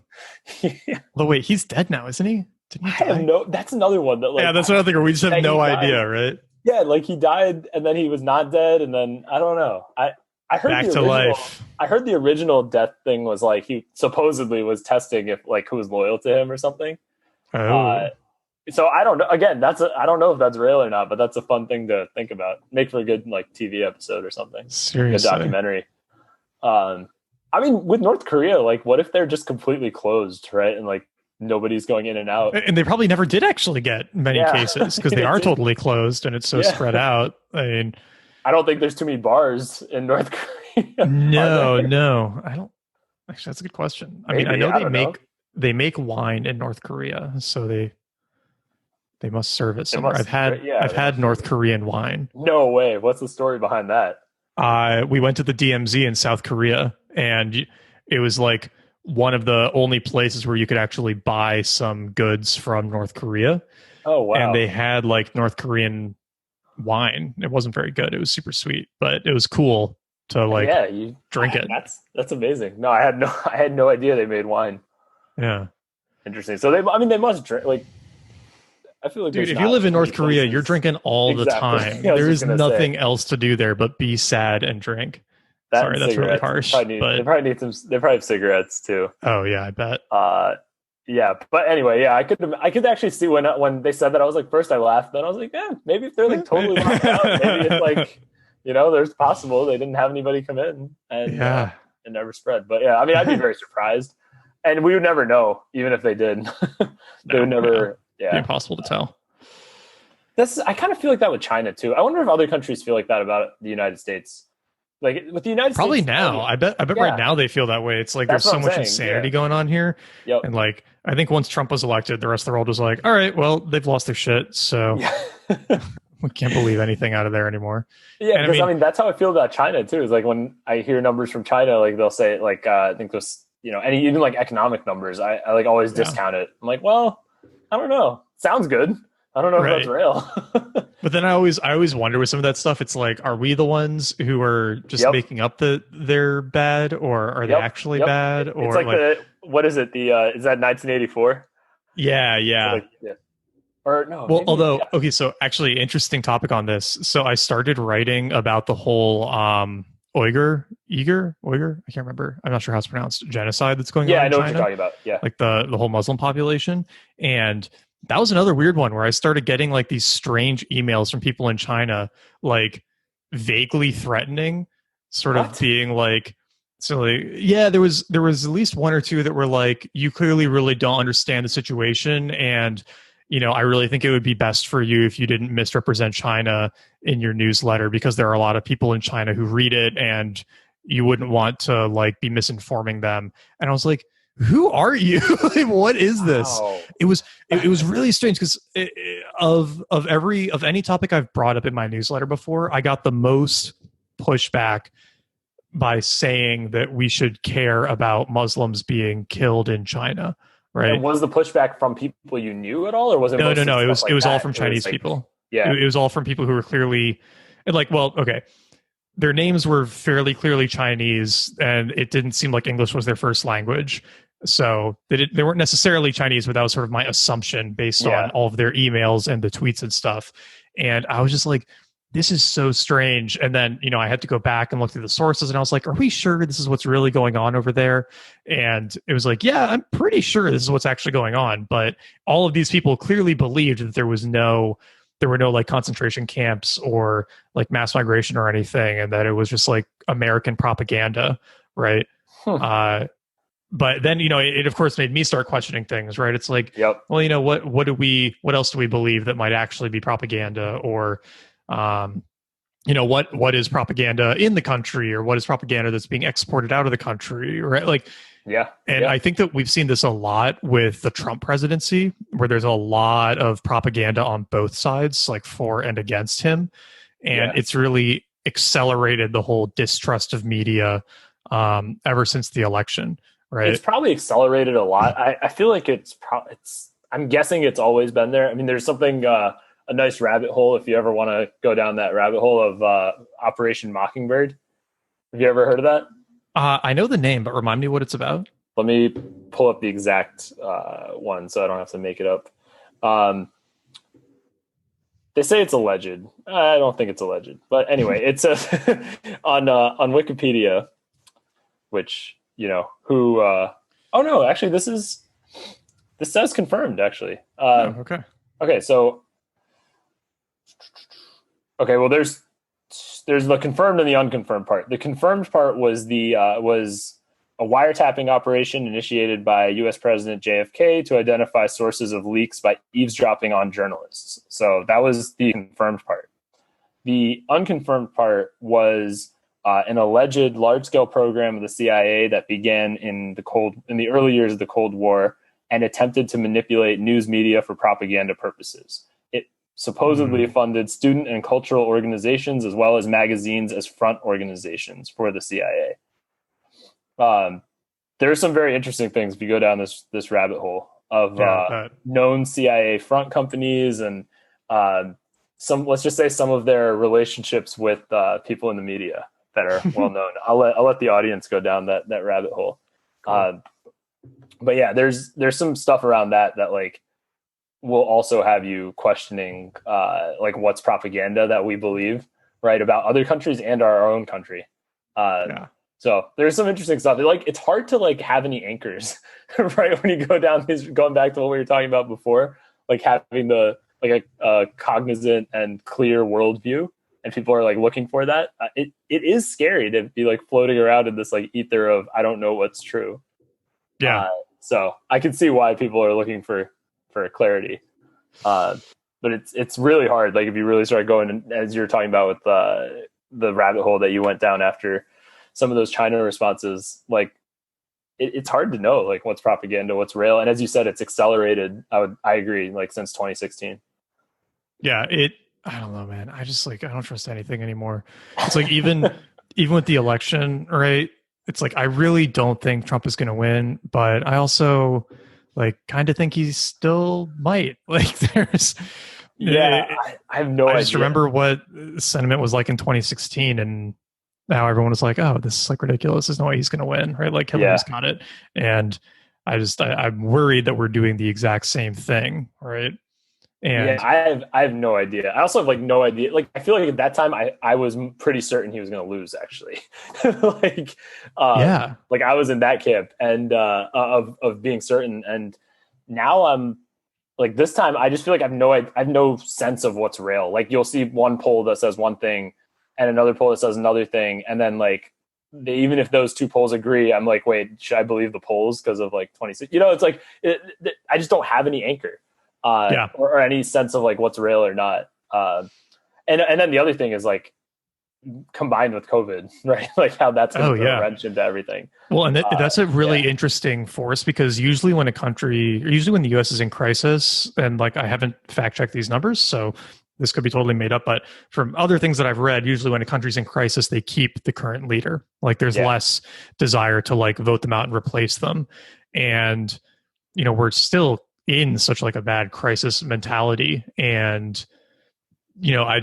Speaker 1: Although wait, he's dead now, isn't he?
Speaker 2: I have that's another one that like,
Speaker 1: that's another thing. We just have no idea, right?
Speaker 2: Yeah, like he died and then he was not dead, and then I don't know. I heard
Speaker 1: back to life.
Speaker 2: I heard the original death thing was like he supposedly was testing if like who was loyal to him or something.
Speaker 1: Oh.
Speaker 2: So I don't know. Again, I don't know if that's real or not, but that's a fun thing to think about. Make for a good like TV episode or something.
Speaker 1: Seriously,
Speaker 2: a documentary. I mean, with North Korea, like, what if they're just completely closed, right? And like nobody's going in and out.
Speaker 1: And they probably never did actually get many cases because they are totally closed and it's so spread out. I mean,
Speaker 2: I don't think there's too many bars in North Korea.
Speaker 1: No. I don't. Actually, that's a good question. I mean, I know they make wine in North Korea, so they must serve it somewhere. I've had North Korean wine.
Speaker 2: No way. What's the story behind that?
Speaker 1: We went to the DMZ in South Korea, and it was like one of the only places where you could actually buy some goods from North Korea.
Speaker 2: Oh, wow.
Speaker 1: And they had like North Korean wine. It wasn't very good. It was super sweet, but it was cool to like drink it.
Speaker 2: That's amazing. No, I had no idea they made wine.
Speaker 1: Yeah.
Speaker 2: Interesting. So they must drink, like, I feel like,
Speaker 1: dude, if you live in North Korea, you're drinking all the time. There is nothing else to do there but be sad and drink. Sorry, that's really harsh. They
Speaker 2: probably have cigarettes too.
Speaker 1: Oh yeah, I bet.
Speaker 2: Yeah, but anyway, yeah, I could actually see when they said that, I was like, first I laughed, then I was like, yeah, maybe if they're like totally locked out, maybe it's like, there's possible they didn't have anybody come in and it never spread. But yeah, I mean, I'd be very surprised, and we would never know, even if they did. They would never. Yeah,
Speaker 1: impossible to tell.
Speaker 2: I kind of feel like that with China too. I wonder if other countries feel like that about the United States. Like with the United
Speaker 1: States,
Speaker 2: probably
Speaker 1: now. I bet right now they feel that way. It's like there's so much insanity going on here.
Speaker 2: Yep.
Speaker 1: And like I think once Trump was elected, the rest of the world was like, all right, well, they've lost their shit, so we can't believe anything out of there anymore.
Speaker 2: Yeah, because I mean that's how I feel about China too. Is like when I hear numbers from China, like they'll say like I think those any even like economic numbers, I like always discount it. I'm like, well, I don't know. Sounds good. I don't know if that's real.
Speaker 1: But then I always wonder with some of that stuff, it's like, are we the ones who are just making up that they're bad, or are they actually bad? Or
Speaker 2: it's like what is it? Is that 1984?
Speaker 1: Yeah.
Speaker 2: Or no.
Speaker 1: Well, okay, so actually interesting topic on this. So I started writing about the whole Uyghur, I can't remember. I'm not sure how it's pronounced. Genocide that's going on in China.
Speaker 2: Yeah, I know what you're talking about. Yeah.
Speaker 1: Like the whole Muslim population. And that was another weird one where I started getting like these strange emails from people in China, like vaguely threatening, sort of being like, there was at least one or two that were like, you clearly really don't understand the situation. And, I really think it would be best for you if you didn't misrepresent China in your newsletter, because there are a lot of people in China who read it and you wouldn't want to like be misinforming them. And I was like, who are you? Like, what is this? Wow. It was really strange because of any topic I've brought up in my newsletter before, I got the most pushback by saying that we should care about Muslims being killed in China. Right.
Speaker 2: And was the pushback from people you knew at all, or was it?
Speaker 1: No. It was all from Chinese people.
Speaker 2: Yeah.
Speaker 1: It was all from people who were clearly like, well, okay. Their names were fairly clearly Chinese, and it didn't seem like English was their first language. So they weren't necessarily Chinese, but that was sort of my assumption based on all of their emails and the tweets and stuff. And I was just like, this is so strange. And then, I had to go back and look through the sources, and I was like, are we sure this is what's really going on over there? And it was like, yeah, I'm pretty sure this is what's actually going on. But all of these people clearly believed that there were no like concentration camps or like mass migration or anything, and that it was just like American propaganda. Right. But then, it of course made me start questioning things, right? It's like, well, what else do we believe that might actually be propaganda, or, what is propaganda in the country, or what is propaganda that's being exported out of the country, right? Like, I think that we've seen this a lot with the Trump presidency, where there's a lot of propaganda on both sides, like for and against him. And it's really accelerated the whole distrust of media ever since the election. Right.
Speaker 2: It's probably accelerated a lot. I feel like I'm guessing it's always been there. I mean, there's something, a nice rabbit hole, if you ever want to go down that rabbit hole, of Operation Mockingbird. Have you ever heard of that?
Speaker 1: I know the name, but remind me what it's about.
Speaker 2: Let me pull up the exact one so I don't have to make it up. They say it's alleged. I don't think it's alleged. But anyway, it's on Wikipedia, which... oh no, actually this says confirmed, actually.
Speaker 1: Okay,
Speaker 2: so well, there's the confirmed and the unconfirmed part. The confirmed part was was a wiretapping operation initiated by US President JFK to identify sources of leaks by eavesdropping on journalists. So that was the confirmed part. The unconfirmed part was an alleged large-scale program of the CIA that began in the early years of the Cold War and attempted to manipulate news media for propaganda purposes. It supposedly funded student and cultural organizations as well as magazines as front organizations for the CIA. There are some very interesting things if you go down this rabbit hole of known CIA front companies and let's just say some of their relationships with people in the media. that are well known. I'll let the audience go down that rabbit hole. Cool. But yeah, there's some stuff around that like will also have you questioning like what's propaganda that we believe, right, about other countries and our own country. So there's some interesting stuff. Like it's hard to like have any anchors, right? When you go down these, going back to what we were talking about before, like having the like a cognizant and clear worldview, and people are like looking for that. It is scary to be like floating around in this like ether of I don't know what's true.
Speaker 1: Yeah.
Speaker 2: So I can see why people are looking for clarity. But it's really hard. Like if you really start going, as you're talking about with the rabbit hole that you went down after some of those China responses, like it's hard to know like what's propaganda, what's real. And as you said, it's accelerated. I agree. Like since 2016.
Speaker 1: Yeah. I don't know, man. I just like, I don't trust anything anymore. It's like, even with the election, right? It's like, I really don't think Trump is going to win, but I also like kind of think he still might. Like there's,
Speaker 2: I have no idea.
Speaker 1: I just remember what sentiment was like in 2016, and now everyone was like, oh, this is like ridiculous. There's no way he's going to win, right? Like Hillary's got it. And I'm worried that we're doing the exact same thing, right? And
Speaker 2: I have no idea. I also have like no idea. Like I feel like at that time I was pretty certain he was going to lose. Actually, like like I was in that camp and of being certain. And now I'm like this time I just feel like I have no sense of what's real. Like you'll see one poll that says one thing and another poll that says another thing, and then like even if those two polls agree, I'm like, wait, should I believe the polls because of like 26? You know, it's like I just don't have any anchor. Or any sense of like what's real or not. And then the other thing is like combined with COVID, right? Like how that's going to throw a wrench into everything.
Speaker 1: Well, and that's a really interesting force, because usually when the US is in crisis, and like I haven't fact checked these numbers, so this could be totally made up, but from other things that I've read, usually when a country's in crisis, they keep the current leader. Like there's less desire to like vote them out and replace them. And, you know, we're still in such like a bad crisis mentality. And, you know, I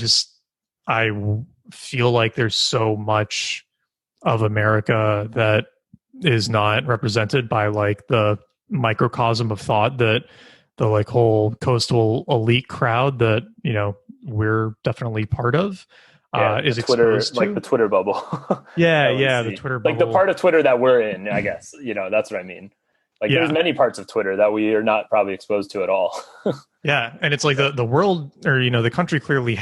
Speaker 1: feel like there's so much of America that is not represented by like the microcosm of thought that the like whole coastal elite crowd that, you know, we're definitely part of is
Speaker 2: Twitter,
Speaker 1: exposed to.
Speaker 2: Like the Twitter bubble.
Speaker 1: the Twitter bubble.
Speaker 2: Like the part of Twitter that we're in, I guess, you know, that's what I mean. Like there's many parts of Twitter that we are not probably exposed to at all.
Speaker 1: Yeah. And it's like the world, or, you know, the country clearly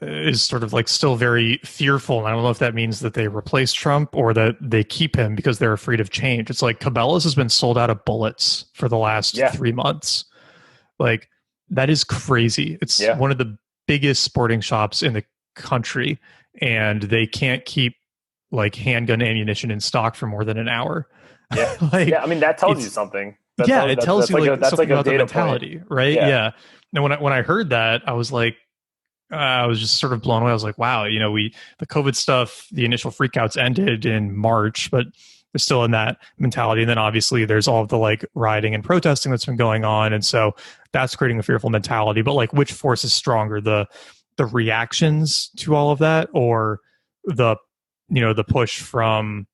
Speaker 1: is sort of like still very fearful. And I don't know if that means that they replace Trump or that they keep him because they're afraid of change. It's like Cabela's has been sold out of bullets for the last 3 months. Like that is crazy. It's one of the biggest sporting shops in the country, and they can't keep like handgun ammunition in stock for more than an hour.
Speaker 2: Yeah. I mean, that tells you something.
Speaker 1: It tells you like something about the mentality,
Speaker 2: point.
Speaker 1: Right? Yeah. And when I heard that, I was like, I was just sort of blown away. I was like, wow, you know, the COVID stuff, the initial freakouts ended in March, but we're still in that mentality. And then obviously there's all of the like rioting and protesting that's been going on. And so that's creating a fearful mentality. But like, which force is stronger, the reactions to all of that, or the, you know, the push from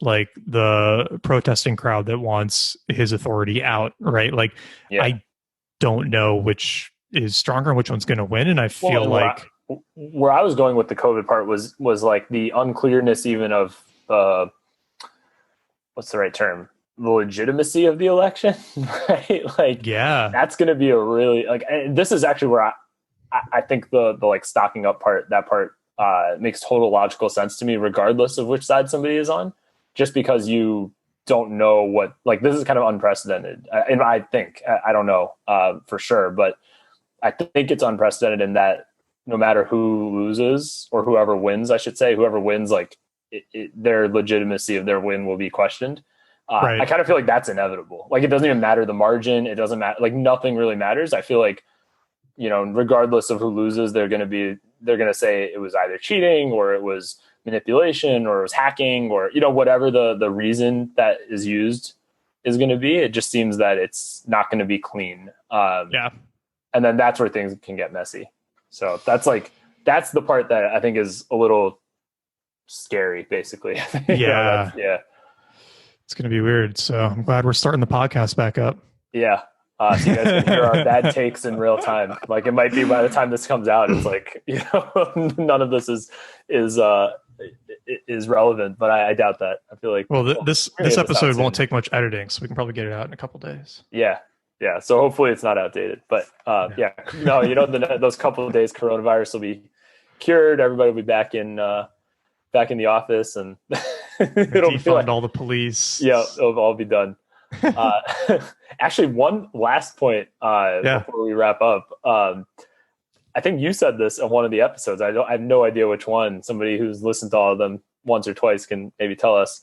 Speaker 1: like the protesting crowd that wants his authority out, right? Like, I don't know which is stronger and which one's going to win. And I feel
Speaker 2: where I was going with the COVID part was like the unclearness even of what's the right term? The legitimacy of the election, right? Like, that's going to be a really like, and this is actually where I think the like stocking up part, that part makes total logical sense to me, regardless of which side somebody is on. Just because you don't know what, like, this is kind of unprecedented. And I think, I don't know for sure, but I think it's unprecedented in that no matter who loses or whoever wins, I should say, whoever wins, like their legitimacy of their win will be questioned. I kind of feel like that's inevitable. Like it doesn't even matter the margin. It doesn't matter. Like nothing really matters. I feel like, you know, regardless of who loses, they're going to say it was either cheating or it was manipulation or it was hacking or, you know, whatever the reason that is used is going to be. It just seems that it's not going to be clean. And then that's where things can get messy. So that's the part that I think is a little scary, basically.
Speaker 1: Yeah.
Speaker 2: Yeah.
Speaker 1: It's going to be weird. So I'm glad we're starting the podcast back up.
Speaker 2: Yeah. So you guys can hear our bad takes in real time. Like, it might be by the time this comes out, it's like, none of this is relevant, but I doubt that. I feel like,
Speaker 1: well, this episode won't take much editing, so we can probably get it out in a couple days.
Speaker 2: Yeah. Yeah. So hopefully it's not outdated, but those couple of days, coronavirus will be cured. Everybody will be back in the office, and
Speaker 1: it'll defund all the police.
Speaker 2: Yeah. It'll all be done. Actually, one last point before we wrap up. I think you said this in one of the episodes. I have no idea which one. Somebody who's listened to all of them once or twice can maybe tell us.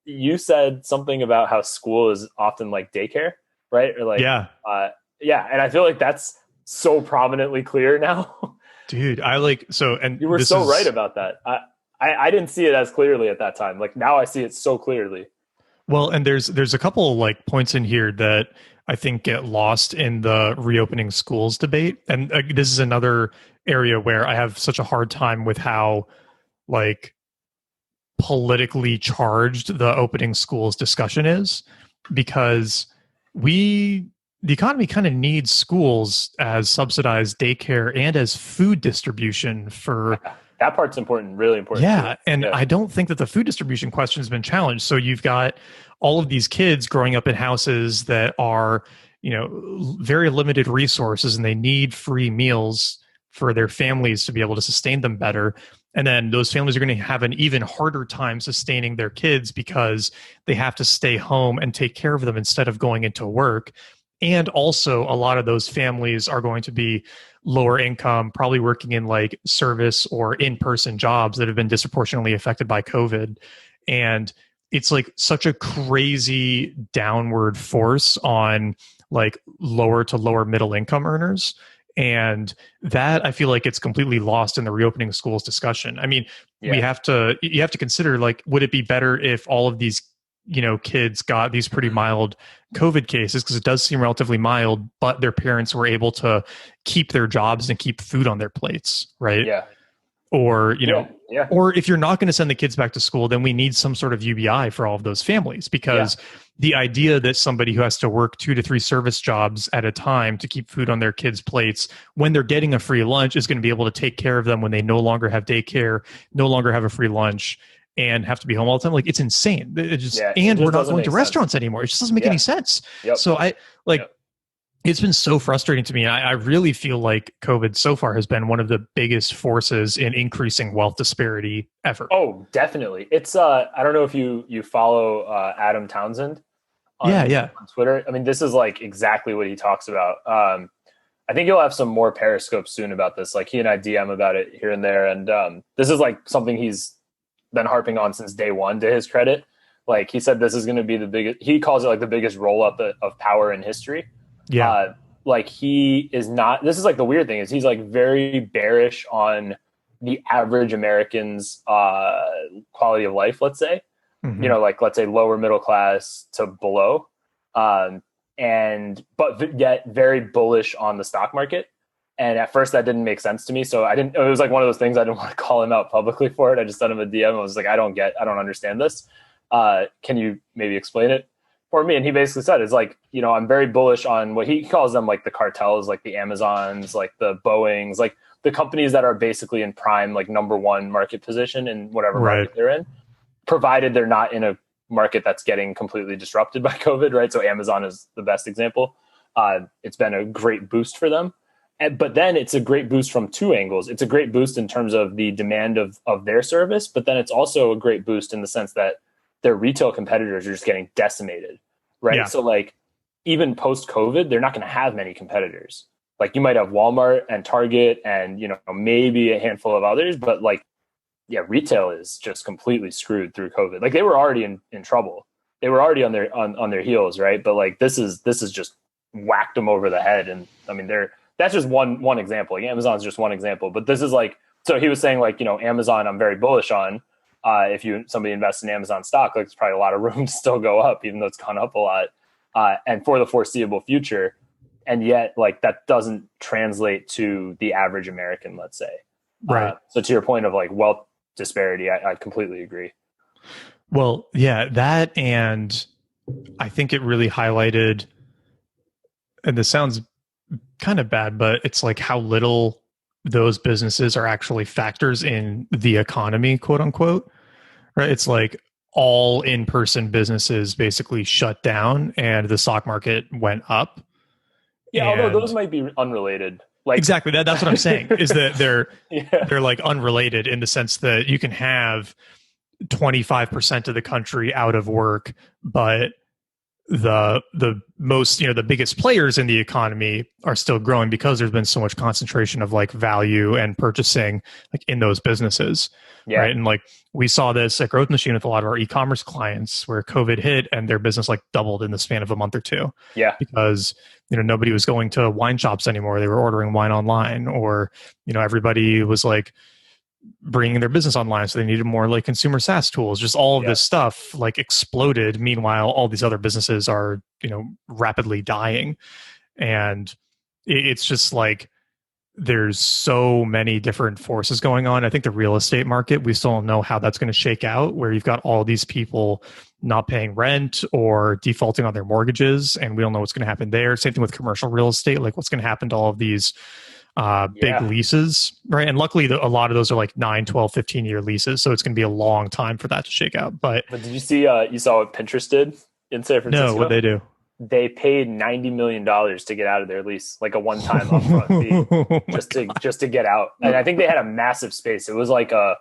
Speaker 2: You said something about how school is often like daycare, right? Or like, and I feel like that's so prominently clear now.
Speaker 1: Dude, and
Speaker 2: you were so right about that. I didn't see it as clearly at that time. Like, now I see it so clearly.
Speaker 1: Well, and there's a couple like points in here that I think get lost in the reopening schools debate. And this is another area where I have such a hard time with how like politically charged the opening schools discussion is, because the economy kind of needs schools as subsidized daycare and as food distribution for...
Speaker 2: That part's important, really important.
Speaker 1: Yeah, and I don't think that the food distribution question has been challenged. So you've got all of these kids growing up in houses that are, very limited resources, and they need free meals for their families to be able to sustain them better. And then those families are going to have an even harder time sustaining their kids because they have to stay home and take care of them instead of going into work. And also, a lot of those families are going to be lower income, probably working in like service or in-person jobs that have been disproportionately affected by COVID. And it's like such a crazy downward force on like lower to lower middle income earners. And that, I feel like it's completely lost in the reopening schools discussion. I mean, you have to consider, like, would it be better if all of these kids got these pretty mild COVID cases, because it does seem relatively mild, but their parents were able to keep their jobs and keep food on their plates, right?
Speaker 2: Yeah.
Speaker 1: Or, or if you're not going to send the kids back to school, then we need some sort of UBI for all of those families, because the idea that somebody who has to work 2 to 3 service jobs at a time to keep food on their kids' plates when they're getting a free lunch is going to be able to take care of them when they no longer have daycare, no longer have a free lunch, and have to be home all the time. Like, it's insane. It just we're not going to restaurants anymore. It just doesn't make any sense.
Speaker 2: Yep.
Speaker 1: So it's been so frustrating to me. I really feel like COVID so far has been one of the biggest forces in increasing wealth disparity ever.
Speaker 2: Oh, definitely. It's I don't know if you follow Adam Townsend on Twitter. I mean, this is like exactly what he talks about. I think you'll have some more Periscope soon about this. Like, he and I DM about it here and there. And this is like something he's been harping on since day one, to his credit. Like, he said this is going to be the biggest, he calls it like the biggest roll up of power in history. Yeah. Like, he is not, this is like the weird thing is he's like very bearish on the average American's quality of life, let's say, like, let's say lower middle class to below. But yet very bullish on the stock market. And at first that didn't make sense to me. So it was like one of those things I didn't want to call him out publicly for it. I just sent him a DM. I was like, I don't understand this. Can you maybe explain it for me? And he basically said, it's like, I'm very bullish on what he calls them, like the cartels, like the Amazons, like the Boeings, like the companies that are basically in prime, like number one market position in whatever market they're in, provided they're not in a market that's getting completely disrupted by COVID, right? So Amazon is the best example. It's been a great boost for them. But then it's a great boost from 2 angles. It's a great boost in terms of the demand of their service, but then it's also a great boost in the sense that their retail competitors are just getting decimated, right? Yeah. So like, even post-COVID, they're not going to have many competitors. Like, you might have Walmart and Target and, maybe a handful of others, but like, retail is just completely screwed through COVID. Like, they were already in trouble. They were already on their heels, right? But like, this is just whacked them over the head. And I mean, that's just one example. Like, Amazon's just one example, but this is like, so he was saying like, Amazon, I'm very bullish on. If somebody invests in Amazon stock, like, there's probably a lot of room to still go up, even though it's gone up a lot, and for the foreseeable future. And yet, like, that doesn't translate to the average American, let's say. Right. So to your point of like wealth disparity. I completely agree.
Speaker 1: Well, yeah, that, and I think it really highlighted, and this sounds kind of bad, but it's like how little those businesses are actually factors in the economy, quote unquote, right? It's like all in-person businesses basically shut down and the stock market went up.
Speaker 2: Yeah, although those might be unrelated. Like
Speaker 1: exactly, that's what I'm saying, is that they're like unrelated in the sense that you can have 25% of the country out of work, but the most, the biggest players in the economy are still growing because there's been so much concentration of like value and purchasing like in those businesses. Yeah. Right. And like we saw this at Growth Machine with a lot of our e-commerce clients where COVID hit and their business like doubled in the span of a month or two.
Speaker 2: Yeah.
Speaker 1: Because, nobody was going to wine shops anymore. They were ordering wine online, or, everybody was like bringing their business online. So they needed more like consumer SaaS tools, just all of this stuff like exploded. Meanwhile, all these other businesses are, rapidly dying. And it's just like, there's so many different forces going on. I think the real estate market, we still don't know how that's going to shake out, where you've got all these people not paying rent or defaulting on their mortgages, and we don't know what's going to happen there. Same thing with commercial real estate, like what's going to happen to all of these big leases, right? And luckily, a lot of those are like 9, 12, 15-year leases, so it's going to be a long time for that to shake out. But
Speaker 2: did you see, you saw what Pinterest did in San Francisco?
Speaker 1: No, what'd they do?
Speaker 2: They paid $90 million to get out of their lease, like a one-time upfront fee, just to get out. And I think they had a massive space. It was like I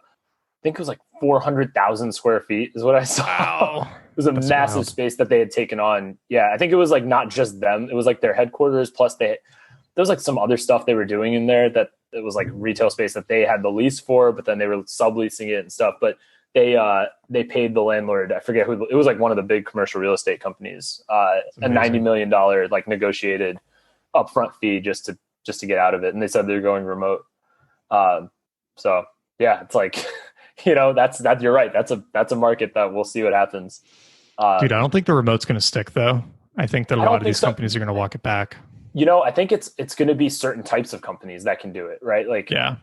Speaker 2: think it was like 400,000 square feet is what I saw. Wow. It was a massive space that they had taken on. Yeah, I think it was like not just them. It was like their headquarters, plus there was like some other stuff they were doing in there that it was like retail space that they had the lease for, but then they were subleasing it and stuff. But they paid the landlord, I forget who, it was like one of the big commercial real estate companies, a $90 million like negotiated upfront fee just to get out of it. And they said they're going remote. So yeah, it's like, that's you're right. That's a market that we'll see what happens.
Speaker 1: Dude, I don't think the remote's going to stick though. I think that a lot of these companies are going to walk it back.
Speaker 2: I think it's going to be certain types of companies that can do it, right? Like,
Speaker 1: yeah.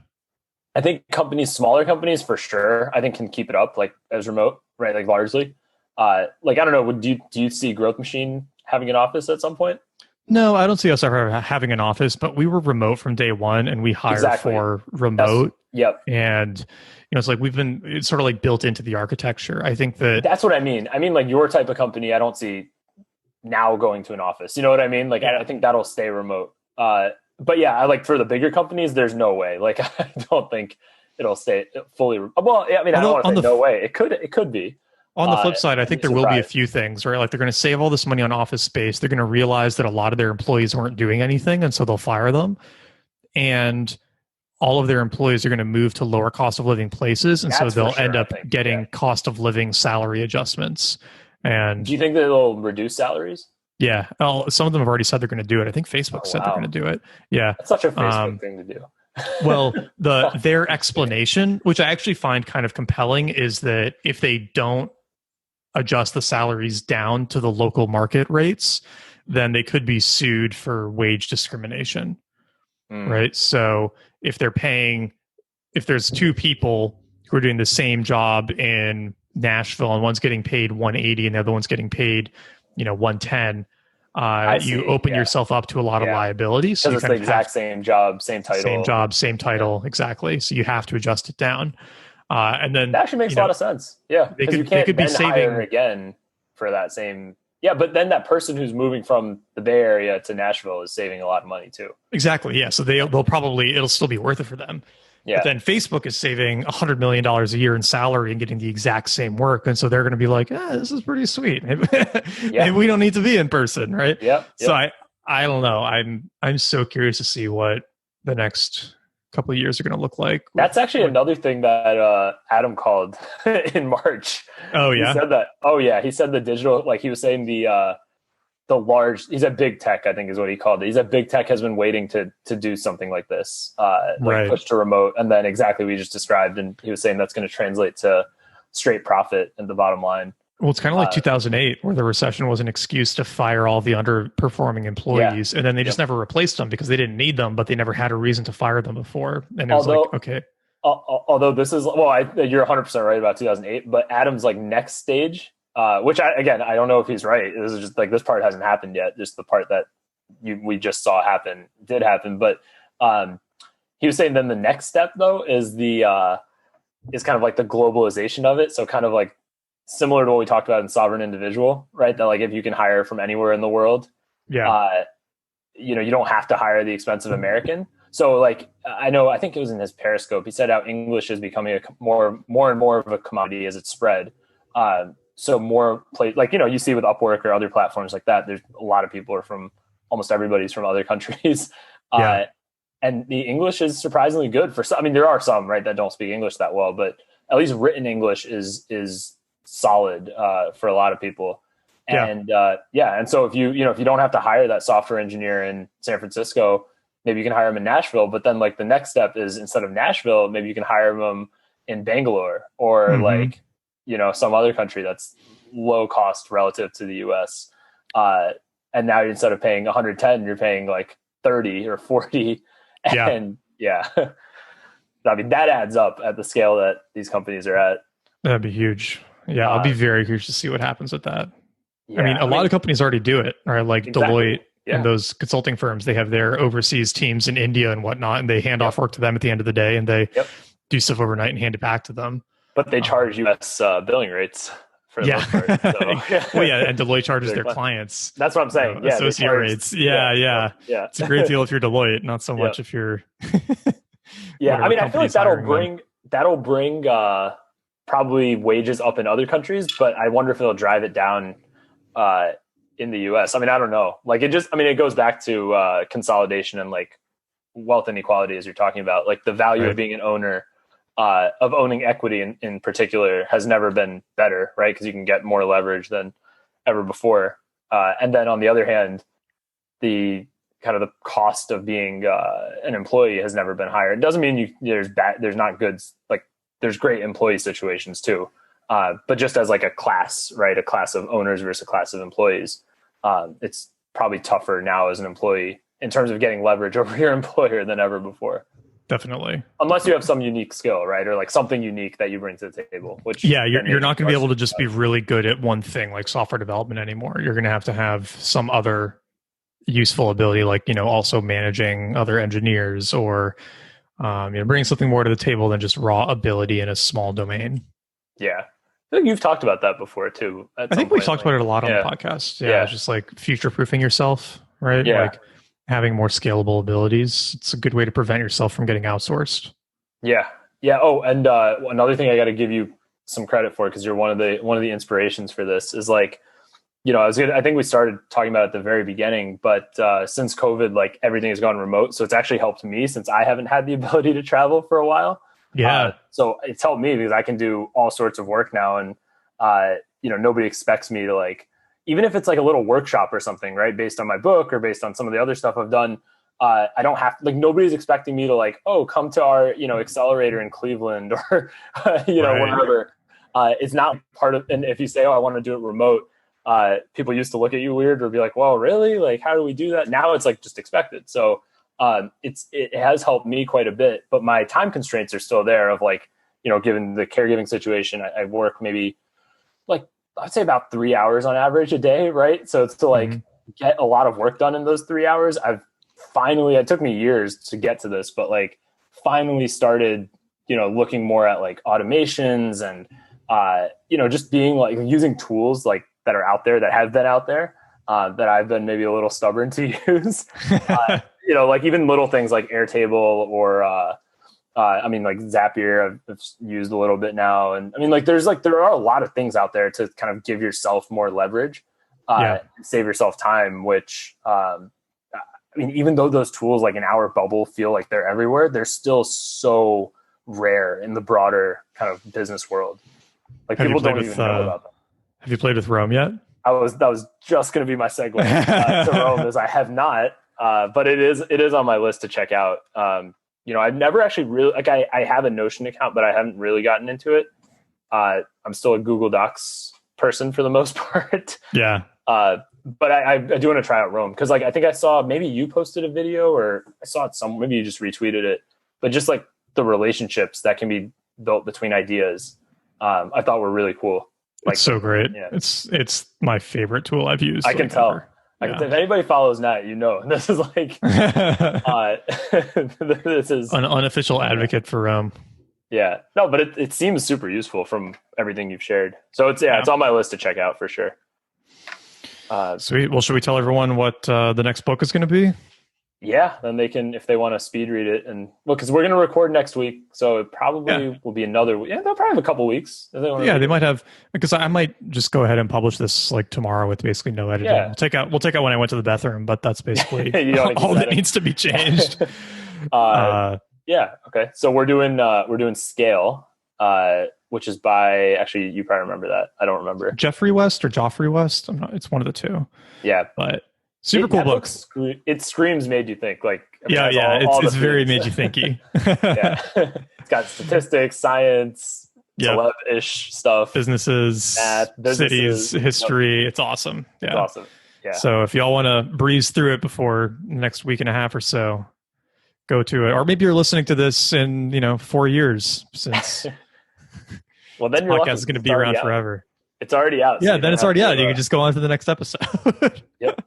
Speaker 2: I think smaller companies for sure, I think can keep it up like as remote, right? Like largely. Like, I don't know, do you see Growth Machine having an office at some point?
Speaker 1: No, I don't see us ever having an office, but we were remote from day one and we hired for remote. And, it's like it's sort of like built into the architecture. I think
Speaker 2: that's what I mean. I mean, like your type of company, I don't see now going to an office. You know what I mean? Like, I think that'll stay remote. But yeah, I like for the bigger companies, there's no way. Like, I don't think it'll stay fully. Well, I mean, I don't want to say no way. It could be.
Speaker 1: On the flip side, I think there will be a few things, right? Like they're going to save all this money on office space. They're going to realize that a lot of their employees weren't doing anything, and so they'll fire them. And all of their employees are going to move to lower cost of living places, and so they'll end up getting cost of living salary adjustments. And
Speaker 2: do you think that it'll reduce salaries?
Speaker 1: Yeah. Some of them have already said they're going to do it. I think Facebook said they're going to do it. Yeah.
Speaker 2: That's such a Facebook thing to do.
Speaker 1: Well, their explanation, which I actually find kind of compelling, is that if they don't adjust the salaries down to the local market rates, then they could be sued for wage discrimination. Right. So if there's two people who are doing the same job in Nashville and one's getting paid $180 and the other one's getting paid, $110, you open yourself up to a lot of liability. So
Speaker 2: it's the exact same job, same title.
Speaker 1: Exactly. So you have to adjust it down. And then
Speaker 2: that actually makes a lot of sense. Yeah. Because you can't be saving again for that same. Yeah. But then that person who's moving from the Bay Area to Nashville is saving a lot of money too.
Speaker 1: Exactly. Yeah. So it'll still be worth it for them. Yeah. But then Facebook is saving $100 million a year in salary and getting the exact same work. And so they're going to be like, this is pretty sweet. Maybe we don't need to be in person. Right.
Speaker 2: Yeah.
Speaker 1: So I don't know. I'm so curious to see what the next couple of years are going to look like.
Speaker 2: That's actually another thing that Adam called in March.
Speaker 1: Oh yeah.
Speaker 2: He said that. Oh yeah. He said the digital, like he was saying he's at big tech, I think is what he called it. He's at big tech has been waiting to do something like this, push to remote. And then exactly what we just described. And he was saying that's going to translate to straight profit at the bottom line.
Speaker 1: Well, it's kind of like 2008 where the recession was an excuse to fire all the underperforming employees. And then they just never replaced them because they didn't need them, but they never had a reason to fire them before. And it was like, okay.
Speaker 2: although this is, you're 100% right about 2008, but Adam's like next stage, which I don't know if he's right. This is just like, this part hasn't happened yet. Just the part that we just saw did happen. But he was saying then the next step though is is kind of like the globalization of it. So kind of like similar to what we talked about in sovereign individual, right? That like if you can hire from anywhere in the world, you don't have to hire the expensive American. So like, I think it was in his Periscope, he said how English is becoming more and more of a commodity as it's spread. So more like, you see with Upwork or other platforms like that, there's a lot of people are almost everybody's from other countries. And the English is surprisingly good for some. I mean, there are some, right, that don't speak English that well, but at least written English is solid for a lot of people. And and so if you don't have to hire that software engineer in San Francisco, maybe you can hire him in Nashville. But then like the next step is instead of Nashville, maybe you can hire them in Bangalore or like some other country that's low cost relative to the US. And now instead of paying 110, you're paying like 30 or 40. And I mean, that adds up at the scale that these companies are at.
Speaker 1: That'd be huge. Yeah, I'll be very curious to see what happens with that. I mean, a lot of companies already do it, right? Like Deloitte and those consulting firms, they have their overseas teams in India and whatnot, and they hand off work to them at the end of the day, and they do stuff overnight and hand it back to them.
Speaker 2: But they charge US billing rates. For the most part, so.
Speaker 1: And Deloitte charges their clients.
Speaker 2: That's what I'm saying.
Speaker 1: Associate rates. Yeah. It's a great deal if you're Deloitte, not so much if you're.
Speaker 2: I mean, I feel like that'll bring probably wages up in other countries, but I wonder if it'll drive it down in the US. I mean, I don't know. Like it goes back to consolidation and like wealth inequality, as you're talking about. Like the value of being an owner. Of owning equity in particular has never been better, right? Because you can get more leverage than ever before. And then on the other hand, the kind of the cost of being an employee has never been higher. It doesn't mean there's not good, like there's great employee situations too. But just as like a class, right? A class of owners versus a class of employees. It's probably tougher now as an employee in terms of getting leverage over your employer than ever before.
Speaker 1: Definitely.
Speaker 2: Unless you have some unique skill, right? Or like something unique that you bring to the table, which
Speaker 1: you're not going to be able to just be really good at one thing like software development anymore. You're going to have some other useful ability, like, also managing other engineers or, bringing something more to the table than just raw ability in a small domain.
Speaker 2: Yeah. I think you've talked about that before too.
Speaker 1: I think we've talked about it a lot on the podcast. It's just like future-proofing yourself, right?
Speaker 2: Yeah.
Speaker 1: Like, having more scalable abilities. It's a good way to prevent yourself from getting outsourced.
Speaker 2: Yeah. Oh, and another thing I got to give you some credit for, because you're one of the inspirations for this, is like, I think we started talking about it at the very beginning, but since COVID, like everything has gone remote. So it's actually helped me since I haven't had the ability to travel for a while. So it's helped me because I can do all sorts of work now. And, nobody expects me to like, even if it's like a little workshop or something, right? Based on my book or based on some of the other stuff I've done, I don't have like, nobody's expecting me to like, come to our, accelerator in Cleveland or, whatever. It's not part of, and if you say, I want to do it remote, people used to look at you weird or be like, well, really? Like, how do we do that? Now it's like just expected. So it has helped me quite a bit, but my time constraints are still there of like, given the caregiving situation, I work maybe like, I'd say about 3 hours on average a day, right? So it's to like get a lot of work done in those 3 hours. It took me years to get to this, but like finally started, looking more at like automations and, just being like using tools like that are out there that have been out there that I've been maybe a little stubborn to use, like even little things like Airtable or, like Zapier I've used a little bit now. And I mean, like, there are a lot of things out there to kind of give yourself more leverage, save yourself time, which, even though those tools like in our bubble feel like they're everywhere, they're still so rare in the broader kind of business world. Like people don't even know about them.
Speaker 1: Have you played with Rome yet?
Speaker 2: That was just going to be my segue to Rome, as I have not, but it is on my list to check out. I've never actually really I have a Notion account, but I haven't really gotten into it. I'm still a Google Docs person for the most part.
Speaker 1: Yeah.
Speaker 2: But I do want to try out Rome because like I think I saw maybe you posted a video or I saw it maybe you just retweeted it, but just like the relationships that can be built between ideas, I thought were really cool.
Speaker 1: Like, it's so great. Yeah. It's my favorite tool I've used.
Speaker 2: I can tell. If anybody follows Nat, this is like this is
Speaker 1: an unofficial advocate for Rome.
Speaker 2: Yeah, no, but it seems super useful from everything you've shared. So it's on my list to check out for sure.
Speaker 1: Sweet. Well, should we tell everyone what the next book is going to be?
Speaker 2: Yeah, then they can, if they want to speed read it, and because we're going to record next week, so it probably will be another. Yeah, they'll probably have a couple weeks.
Speaker 1: They might have, because I might just go ahead and publish this like tomorrow with basically no editing. Yeah. We'll take out when I went to the bathroom, but that's basically all that needs to be changed.
Speaker 2: Yeah. Okay. So we're doing Scale, which is by, actually, you probably remember that. I don't remember.
Speaker 1: Jeffrey West or Joffrey West. It's one of the two.
Speaker 2: Yeah,
Speaker 1: but. Super cool book.
Speaker 2: It screams made you think. Like,
Speaker 1: it's very made you thinky.
Speaker 2: Yeah, it's got statistics, science, celeb-ish stuff,
Speaker 1: businesses, math, cities, history. It's awesome. Yeah,
Speaker 2: it's awesome. Yeah.
Speaker 1: So if y'all want to breeze through it before next week and a half or so, go to it. Or maybe you're listening to this in 4 years since.
Speaker 2: Well, then
Speaker 1: your podcast is going to be around forever.
Speaker 2: It's already out.
Speaker 1: So then it's already out. You can just go on to the next episode.
Speaker 2: Yep.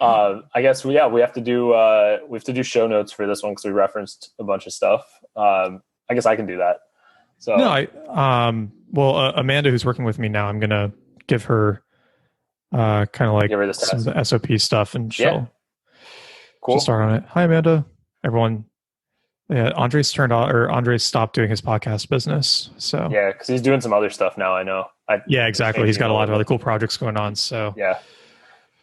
Speaker 2: I guess we have to do show notes for this one because we referenced a bunch of stuff. I guess I can do that. So
Speaker 1: no, Amanda, who's working with me now, I'm gonna give her kind of like some of the SOP stuff, and she'll start on it. Hi, Amanda. Everyone. Yeah, Andre's stopped doing his podcast business. So
Speaker 2: yeah, because he's doing some other stuff now. I know.
Speaker 1: Yeah, exactly. He's got a lot of other cool projects going on. So
Speaker 2: yeah,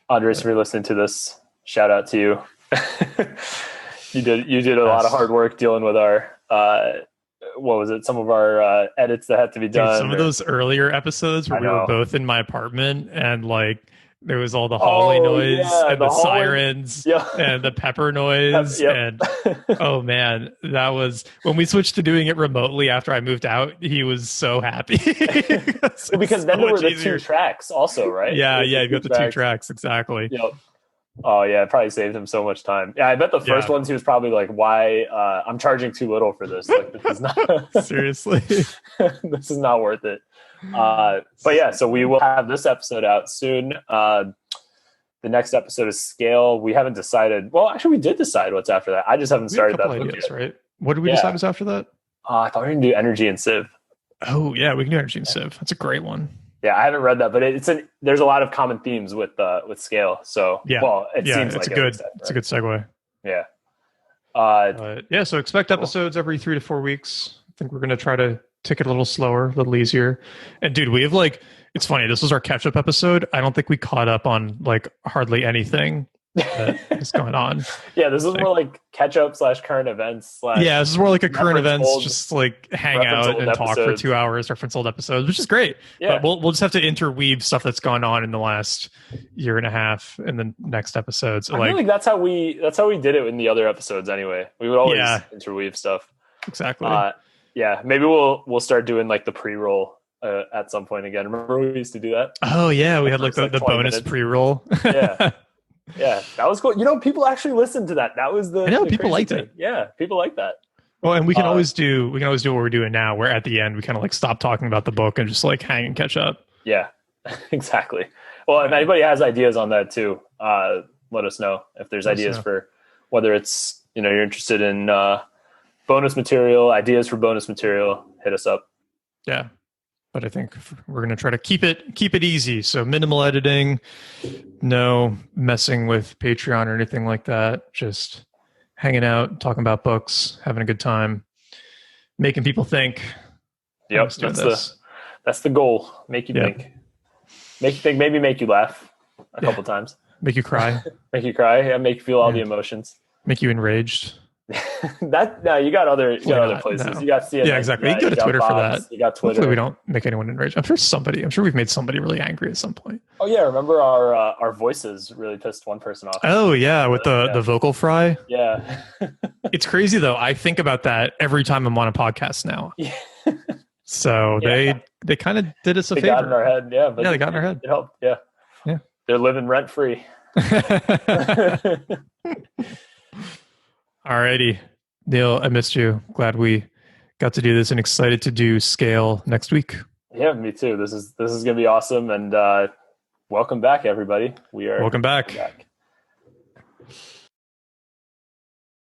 Speaker 2: Andres, if you're listening to this, shout out to you. You did a lot of hard work dealing with our some of our edits that had to be done.
Speaker 1: Some of those earlier episodes where we were both in my apartment and like. There was all the hallway noise and the sirens and the pepper noise. And oh man, that was when we switched to doing it remotely after I moved out. He was so happy.
Speaker 2: Because then there were the 2 tracks also, right?
Speaker 1: Yeah, you got the 2 tracks. Exactly.
Speaker 2: Yep. Oh yeah, it probably saved him so much time. Yeah, I bet the first ones he was probably like, why I'm charging too little for this. Like, this is not
Speaker 1: seriously.
Speaker 2: This is not worth it. But yeah, so we will have this episode out soon. The next episode is Scale. We haven't decided. Well, actually, we did decide what's after that. I just haven't started that book yet.
Speaker 1: Right? What did we decide was after that?
Speaker 2: I thought we were going to do Energy and Civ.
Speaker 1: Oh yeah, we can do Energy and Civ. That's a great one.
Speaker 2: Yeah, I haven't read that, but there's a lot of common themes with Scale. So it seems like
Speaker 1: it's a good segue.
Speaker 2: Yeah.
Speaker 1: So expect episodes every 3 to 4 weeks. I think we're going to try to take it a little slower, a little easier. And dude, we have it's funny. This was our catch-up episode. I don't think we caught up on hardly anything that is going on.
Speaker 2: Yeah, this is more like catch-up / current events.
Speaker 1: Yeah, this is more like a current events, just hang out and talk for 2 hours, reference old episodes, which is great. Yeah. But we'll just have to interweave stuff that's gone on in the last year and a half in the next episodes.
Speaker 2: I feel like that's how we did it in the other episodes anyway. We would always interweave stuff.
Speaker 1: Exactly.
Speaker 2: Yeah, maybe we'll start doing the pre-roll at some point again. Remember we used to do that?
Speaker 1: Oh yeah, we had the bonus minutes. Pre-roll.
Speaker 2: Yeah, that was cool. People actually listened to that. That was
Speaker 1: I know people liked it.
Speaker 2: Yeah, people like that.
Speaker 1: Well, and we can always do what we're doing now, where at the end we kind of stop talking about the book and just hang and catch up.
Speaker 2: Yeah, exactly. Well, if anybody has ideas on that too, let us know if there's ideas for whether it's you're interested in. Bonus material, ideas for bonus material, hit us up.
Speaker 1: Yeah. But I think we're going to try to keep it easy. So minimal editing, no messing with Patreon or anything like that. Just hanging out, talking about books, having a good time, making people think.
Speaker 2: Yep. That's the goal. Make you think. Make you think, maybe make you laugh a couple times.
Speaker 1: Make you cry.
Speaker 2: Make you cry. Yeah, make you feel all the emotions.
Speaker 1: Make you enraged.
Speaker 2: You got other places. No. You got CNN.
Speaker 1: Yeah, exactly. You go to Twitter for that.
Speaker 2: You got Twitter.
Speaker 1: Hopefully we don't make anyone enraged. I'm sure we've made somebody really angry at some point.
Speaker 2: Oh yeah, remember our voices really pissed one person off.
Speaker 1: Oh yeah, with the vocal fry.
Speaker 2: Yeah.
Speaker 1: It's crazy though. I think about that every time I'm on a podcast now. Yeah. So they kind of did us a favor.
Speaker 2: They got in our head. Yeah. But
Speaker 1: they got in our head.
Speaker 2: It helped. Yeah.
Speaker 1: Yeah.
Speaker 2: They're living rent free.
Speaker 1: Alrighty. Neil, I missed you. Glad we got to do this and excited to do scale next week.
Speaker 2: Yeah, me too. This is gonna be awesome, and welcome back, everybody.
Speaker 1: Welcome back.